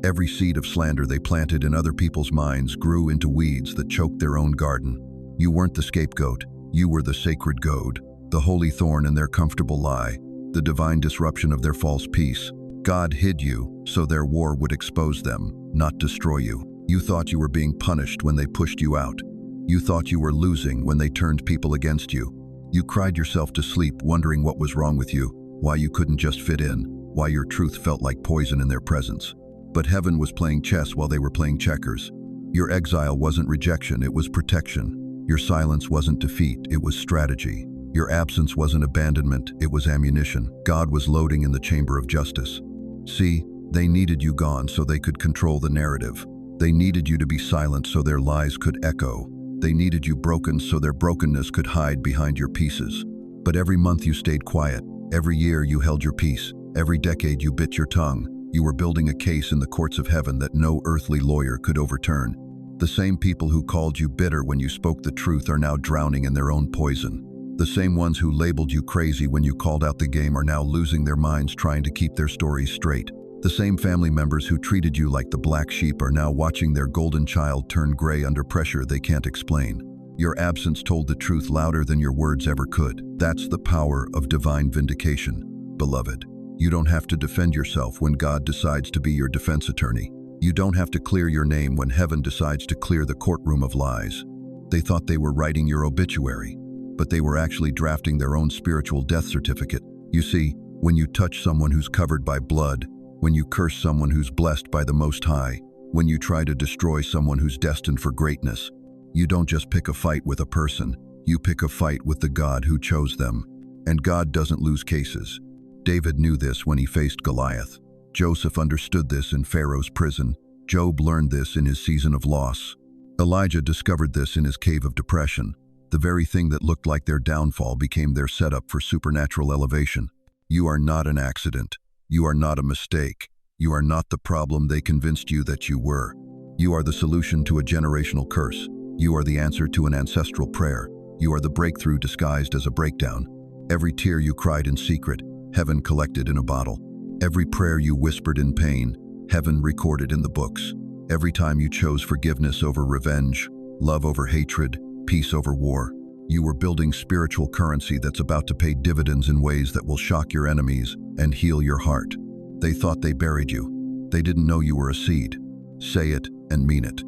A: Every seed of slander they planted in other people's minds grew into weeds that choked their own garden. You weren't the scapegoat, you were the sacred goad, the holy thorn in their comfortable lie, the divine disruption of their false peace. God hid you so their war would expose them, not destroy you. You thought you were being punished when they pushed you out. You thought you were losing when they turned people against you. You cried yourself to sleep wondering what was wrong with you, why you couldn't just fit in, why your truth felt like poison in their presence. But heaven was playing chess while they were playing checkers. Your exile wasn't rejection, it was protection. Your silence wasn't defeat, it was strategy. Your absence wasn't abandonment, it was ammunition. God was loading in the chamber of justice. See, they needed you gone so they could control the narrative. They needed you to be silent so their lies could echo. They needed you broken so their brokenness could hide behind your pieces. But every month you stayed quiet. Every year you held your peace. Every decade you bit your tongue. You were building a case in the courts of heaven that no earthly lawyer could overturn. The same people who called you bitter when you spoke the truth are now drowning in their own poison. The same ones who labeled you crazy when you called out the game are now losing their minds trying to keep their stories straight. The same family members who treated you like the black sheep are now watching their golden child turn gray under pressure they can't explain. Your absence told the truth louder than your words ever could. That's the power of divine vindication. Beloved, you don't have to defend yourself when God decides to be your defense attorney. You don't have to clear your name when heaven decides to clear the courtroom of lies. They thought they were writing your obituary, but they were actually drafting their own spiritual death certificate. You see, when you touch someone who's covered by blood, when you curse someone who's blessed by the Most High, when you try to destroy someone who's destined for greatness, you don't just pick a fight with a person, you pick a fight with the God who chose them. And God doesn't lose cases. David knew this when he faced Goliath. Joseph understood this in Pharaoh's prison. Job learned this in his season of loss. Elijah discovered this in his cave of depression. The very thing that looked like their downfall became their setup for supernatural elevation. You are not an accident. You are not a mistake. You are not the problem they convinced you that you were. You are the solution to a generational curse. You are the answer to an ancestral prayer. You are the breakthrough disguised as a breakdown. Every tear you cried in secret, heaven collected in a bottle. Every prayer you whispered in pain, heaven recorded in the books. Every time you chose forgiveness over revenge, love over hatred, peace over war, you were building spiritual currency that's about to pay dividends in ways that will shock your enemies and heal your heart. They thought they buried you. They didn't know you were a seed. Say it and mean it.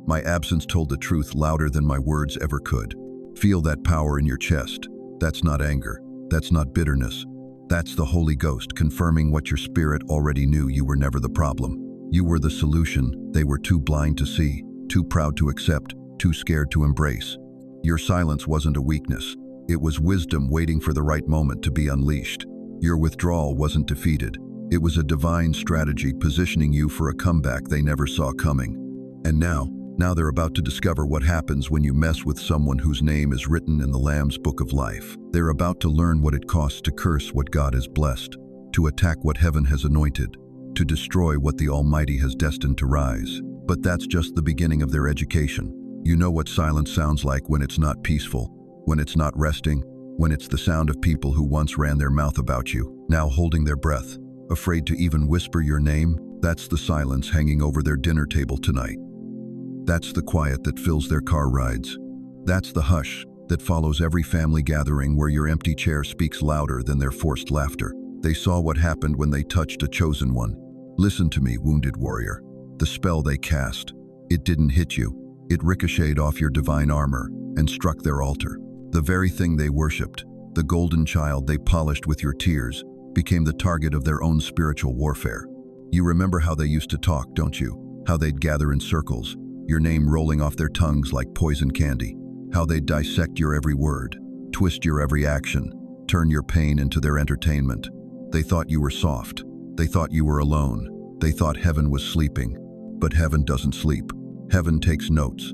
A: My absence told the truth louder than my words ever could. Feel that power in your chest. That's not anger. That's not bitterness. That's the Holy Ghost confirming what your spirit already knew. You were never the problem. You were the solution they were too blind to see, too proud to accept, too scared to embrace. Your silence wasn't a weakness. It was wisdom waiting for the right moment to be unleashed. Your withdrawal wasn't defeated. It was a divine strategy positioning you for a comeback they never saw coming. And now they're about to discover what happens when you mess with someone whose name is written in the Lamb's Book of Life. They're about to learn what it costs to curse what God has blessed, to attack what heaven has anointed, to destroy what the Almighty has destined to rise. But that's just the beginning of their education. You know what silence sounds like when it's not peaceful, when it's not resting, when it's the sound of people who once ran their mouth about you, now holding their breath, afraid to even whisper your name. That's the silence hanging over their dinner table tonight. That's the quiet that fills their car rides. That's the hush that follows every family gathering where your empty chair speaks louder than their forced laughter. They saw what happened when they touched a chosen one. Listen to me, wounded warrior. The spell they cast, it didn't hit you. It ricocheted off your divine armor and struck their altar. The very thing they worshipped, the golden child they polished with your tears, became the target of their own spiritual warfare. You remember how they used to talk, don't you? How they'd gather in circles, your name rolling off their tongues like poison candy. How they'd dissect your every word, twist your every action, turn your pain into their entertainment. They thought you were soft. They thought you were alone. They thought heaven was sleeping. But heaven doesn't sleep. Heaven takes notes.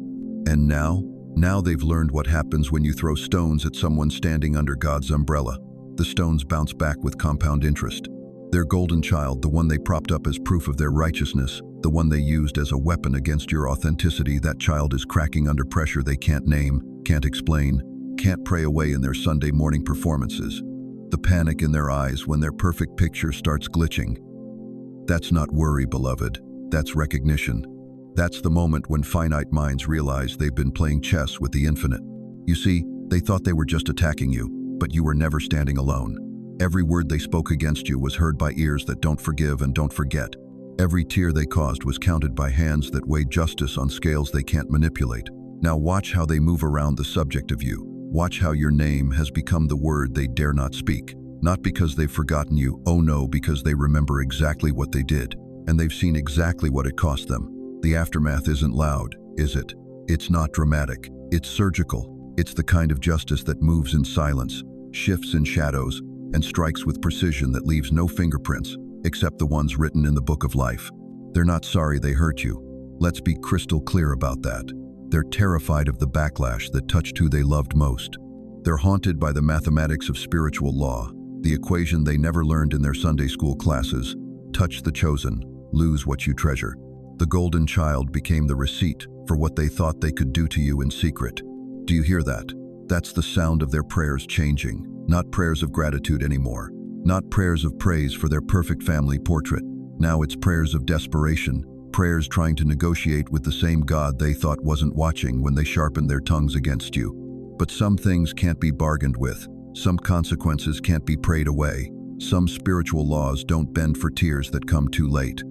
A: And now they've learned what happens when you throw stones at someone standing under God's umbrella. The stones bounce back with compound interest. Their golden child, the one they propped up as proof of their righteousness, the one they used as a weapon against your authenticity, that child is cracking under pressure they can't name, can't explain, can't pray away in their Sunday morning performances. the panic in their eyes when their perfect picture starts glitching. That's not worry, beloved. That's recognition. That's the moment when finite minds realize they've been playing chess with the infinite. You see, they thought they were just attacking you, but you were never standing alone. Every word they spoke against you was heard by ears that don't forgive and don't forget. Every tear they caused was counted by hands that weigh justice on scales they can't manipulate. Now watch how they move around the subject of you. Watch how your name has become the word they dare not speak. Not because they've forgotten you, oh no, because they remember exactly what they did. And they've seen exactly what it cost them. The aftermath isn't loud, is it? It's not dramatic. It's surgical. It's the kind of justice that moves in silence, shifts in shadows, and strikes with precision that leaves no fingerprints, except the ones written in the book of life. They're not sorry they hurt you. Let's be crystal clear about that. They're terrified of the backlash that touched who they loved most. They're haunted by the mathematics of spiritual law, the equation they never learned in their Sunday school classes. Touch the chosen, lose what you treasure. The golden child became the receipt for what they thought they could do to you in secret. Do you hear that? That's the sound of their prayers changing. Not prayers of gratitude anymore. Not prayers of praise for their perfect family portrait. Now it's prayers of desperation. Prayers trying to negotiate with the same God they thought wasn't watching when they sharpened their tongues against you. But some things can't be bargained with. Some consequences can't be prayed away. Some spiritual laws don't bend for tears that come too late.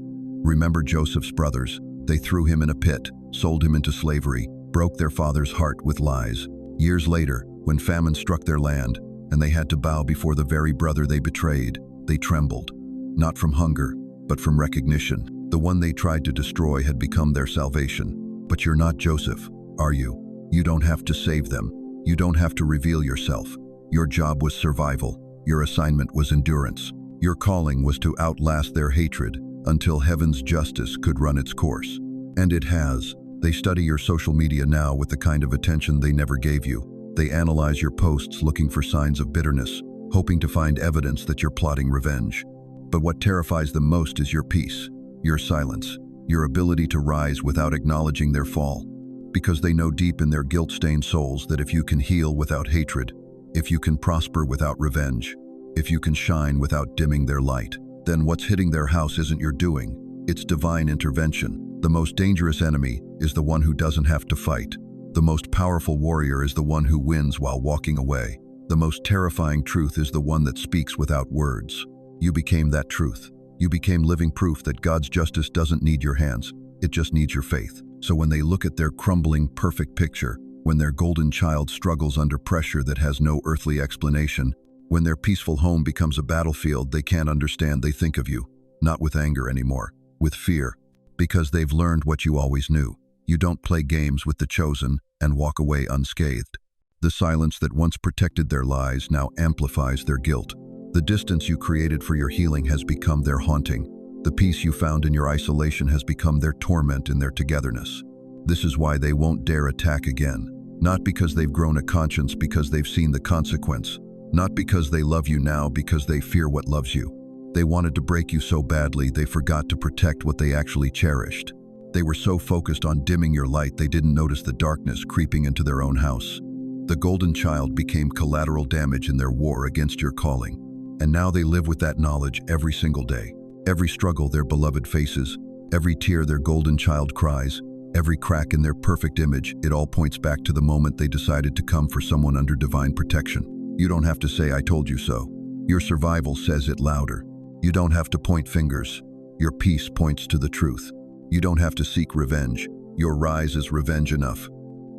A: Remember Joseph's brothers. They threw him in a pit, sold him into slavery, broke their father's heart with lies. Years later, when famine struck their land, and they had to bow before the very brother they betrayed, they trembled. Not from hunger, but from recognition. The one they tried to destroy had become their salvation. But you're not Joseph, are you? You don't have to save them. You don't have to reveal yourself. Your job was survival. Your assignment was endurance. Your calling was to outlast their hatred until heaven's justice could run its course. And it has. They study your social media now with the kind of attention they never gave you. They analyze your posts looking for signs of bitterness, hoping to find evidence that you're plotting revenge. But what terrifies them most is your peace, your silence, your ability to rise without acknowledging their fall. Because they know deep in their guilt-stained souls that if you can heal without hatred, if you can prosper without revenge, if you can shine without dimming their light, then what's hitting their house isn't your doing, it's divine intervention. The most dangerous enemy is the one who doesn't have to fight. The most powerful warrior is the one who wins while walking away. The most terrifying truth is the one that speaks without words. You became that truth. You became living proof that God's justice doesn't need your hands, it just needs your faith. So when they look at their crumbling, perfect picture, when their golden child struggles under pressure that has no earthly explanation, when their peaceful home becomes a battlefield they can't understand, they think of you, not with anger anymore, with fear, because they've learned what you always knew. You don't play games with the chosen and walk away unscathed. The silence that once protected their lies now amplifies their guilt. The distance you created for your healing has become their haunting. The peace you found in your isolation has become their torment in their togetherness. This is why they won't dare attack again. Not because they've grown a conscience, because they've seen the consequence. Not because they love you now, because they fear what loves you. They wanted to break you so badly they forgot to protect what they actually cherished. They were so focused on dimming your light they didn't notice the darkness creeping into their own house. The golden child became collateral damage in their war against your calling. And now they live with that knowledge every single day. Every struggle their beloved faces, every tear their golden child cries, every crack in their perfect image, it all points back to the moment they decided to come for someone under divine protection. You don't have to say, "I told you so." Your survival says it louder. You don't have to point fingers. Your peace points to the truth. You don't have to seek revenge. Your rise is revenge enough.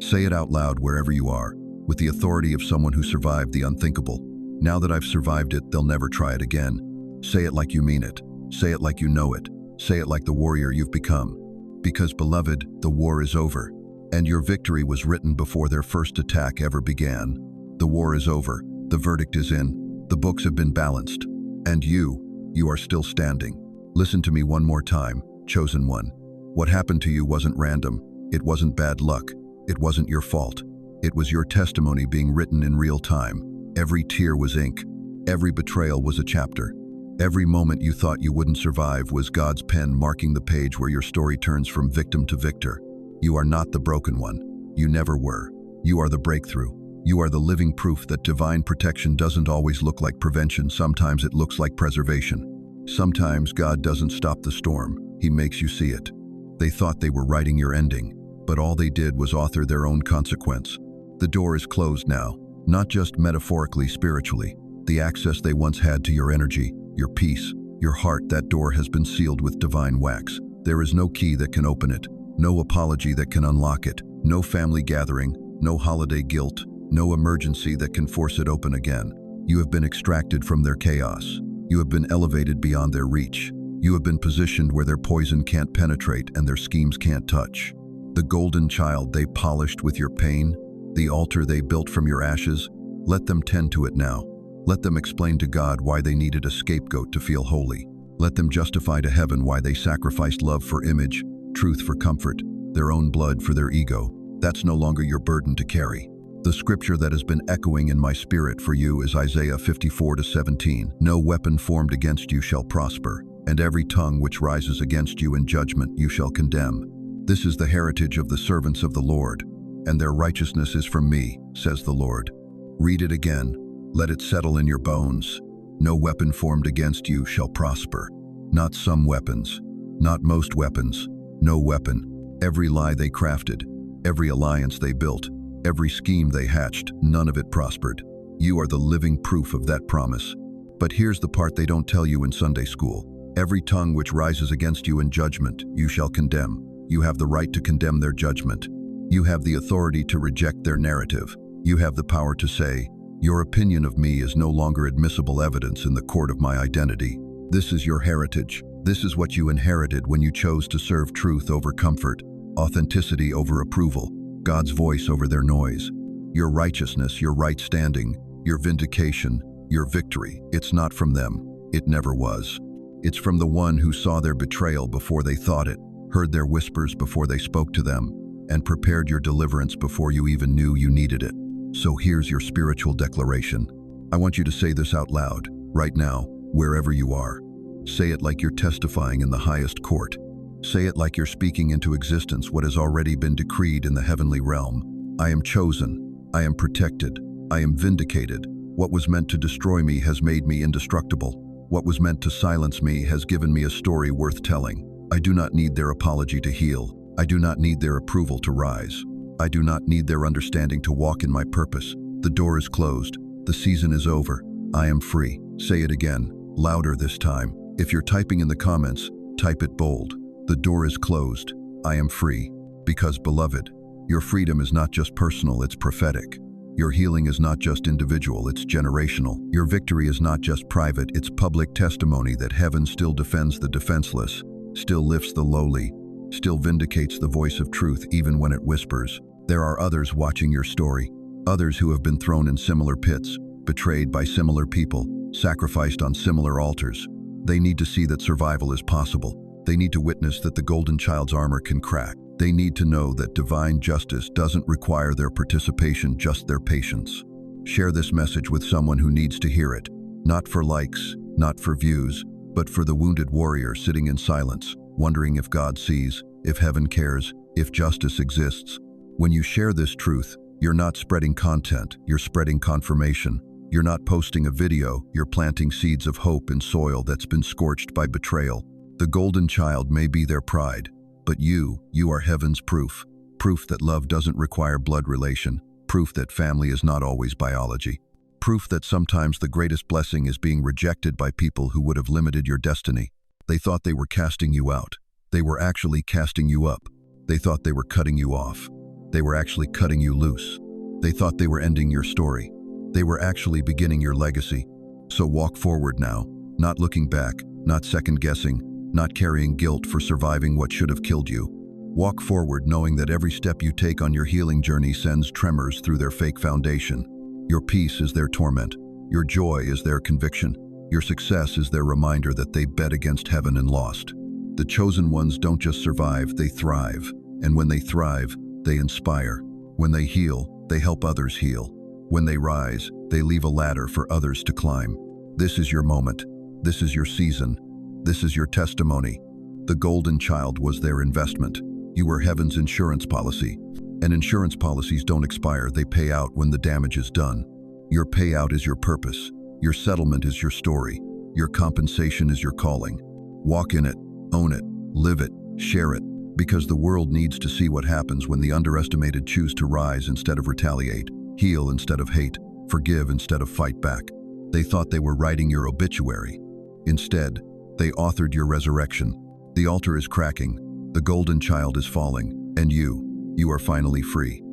A: Say it out loud wherever you are, with the authority of someone who survived the unthinkable. Now that I've survived it, they'll never try it again. Say it like you mean it. Say it like you know it. Say it like the warrior you've become. Because, beloved, the war is over. And your victory was written before their first attack ever began. The war is over. The verdict is in. The books have been balanced. And you are still standing. Listen to me one more time, chosen one. What happened to you wasn't random. It wasn't bad luck. It wasn't your fault. It was your testimony being written in real time. Every tear was ink. Every betrayal was a chapter. Every moment you thought you wouldn't survive was God's pen marking the page where your story turns from victim to victor. You are not the broken one. You never were. You are the breakthrough. You are the living proof that divine protection doesn't always look like prevention. Sometimes it looks like preservation. Sometimes God doesn't stop the storm, He makes you see it. They thought they were writing your ending, but all they did was author their own consequence. The door is closed now, not just metaphorically, spiritually. The access they once had to your energy, your peace, your heart, that door has been sealed with divine wax. There is no key that can open it, no apology that can unlock it, no family gathering, no holiday guilt, no emergency that can force it open again. You have been extracted from their chaos. You have been elevated beyond their reach. You have been positioned where their poison can't penetrate and their schemes can't touch. The golden child they polished with your pain, the altar they built from your ashes, let them tend to it now. Let them explain to God why they needed a scapegoat to feel holy. Let them justify to heaven why they sacrificed love for image, truth for comfort, their own blood for their ego. That's no longer your burden to carry. The scripture that has been echoing in my spirit for you is Isaiah 54:17. No weapon formed against you shall prosper, and every tongue which rises against you in judgment you shall condemn. This is the heritage of the servants of the Lord, and their righteousness is from me, says the Lord. Read it again. Let it settle in your bones. No weapon formed against you shall prosper. Not some weapons, not most weapons, no weapon. Every lie they crafted, every alliance they built, every scheme they hatched, none of it prospered. You are the living proof of that promise. But here's the part they don't tell you in Sunday school. Every tongue which rises against you in judgment, you shall condemn. You have the right to condemn their judgment. You have the authority to reject their narrative. You have the power to say, your opinion of me is no longer admissible evidence in the court of my identity. This is your heritage. This is what you inherited when you chose to serve truth over comfort, authenticity over approval, God's voice over their noise. Your righteousness, your right standing, your vindication, your victory, it's not from them. It never was. It's from the one who saw their betrayal before they thought it, heard their whispers before they spoke to them, and prepared your deliverance before you even knew you needed it. So here's your spiritual declaration. I want you to say this out loud, right now, wherever you are. Say it like you're testifying in the highest court. Say it like you're speaking into existence what has already been decreed in the heavenly realm. I am chosen. I am protected. I am vindicated. What was meant to destroy me has made me indestructible. What was meant to silence me has given me a story worth telling. I do not need their apology to heal. I do not need their approval to rise. I do not need their understanding to walk in my purpose. The door is closed. The season is over. I am free. Say it again, louder this time. If you're typing in the comments, type it bold. The door is closed. I am free. Because, beloved, your freedom is not just personal, it's prophetic. Your healing is not just individual, it's generational. Your victory is not just private, it's public testimony that heaven still defends the defenseless, still lifts the lowly, still vindicates the voice of truth even when it whispers. There are others watching your story, others who have been thrown in similar pits, betrayed by similar people, sacrificed on similar altars. They need to see that survival is possible. They need to witness that the golden child's armor can crack. They need to know that divine justice doesn't require their participation, just their patience. Share this message with someone who needs to hear it, not for likes, not for views, but for the wounded warrior sitting in silence, wondering if God sees, if heaven cares, if justice exists. When you share this truth, you're not spreading content, you're spreading confirmation. You're not posting a video, you're planting seeds of hope in soil that's been scorched by betrayal. The golden child may be their pride, but you are heaven's proof. Proof that love doesn't require blood relation. Proof that family is not always biology. Proof that sometimes the greatest blessing is being rejected by people who would have limited your destiny. They thought they were casting you out. They were actually casting you up. They thought they were cutting you off. They were actually cutting you loose. They thought they were ending your story. They were actually beginning your legacy. So walk forward now, not looking back, not second-guessing, not carrying guilt for surviving what should have killed you. Walk forward knowing that every step you take on your healing journey sends tremors through their fake foundation. Your peace is their torment. Your joy is their conviction. Your success is their reminder that they bet against heaven and lost. The chosen ones don't just survive, they thrive. And when they thrive, they inspire. When they heal, they help others heal. When they rise, they leave a ladder for others to climb. This is your moment. This is your season. This is your testimony. The golden child was their investment. You were heaven's insurance policy. And insurance policies don't expire, they pay out when the damage is done. Your payout is your purpose. Your settlement is your story. Your compensation is your calling. Walk in it, own it, live it, share it, because the world needs to see what happens when the underestimated choose to rise instead of retaliate, heal instead of hate, forgive instead of fight back. They thought they were writing your obituary. Instead, they authored your resurrection. The altar is cracking, the golden child is falling, and you are finally free.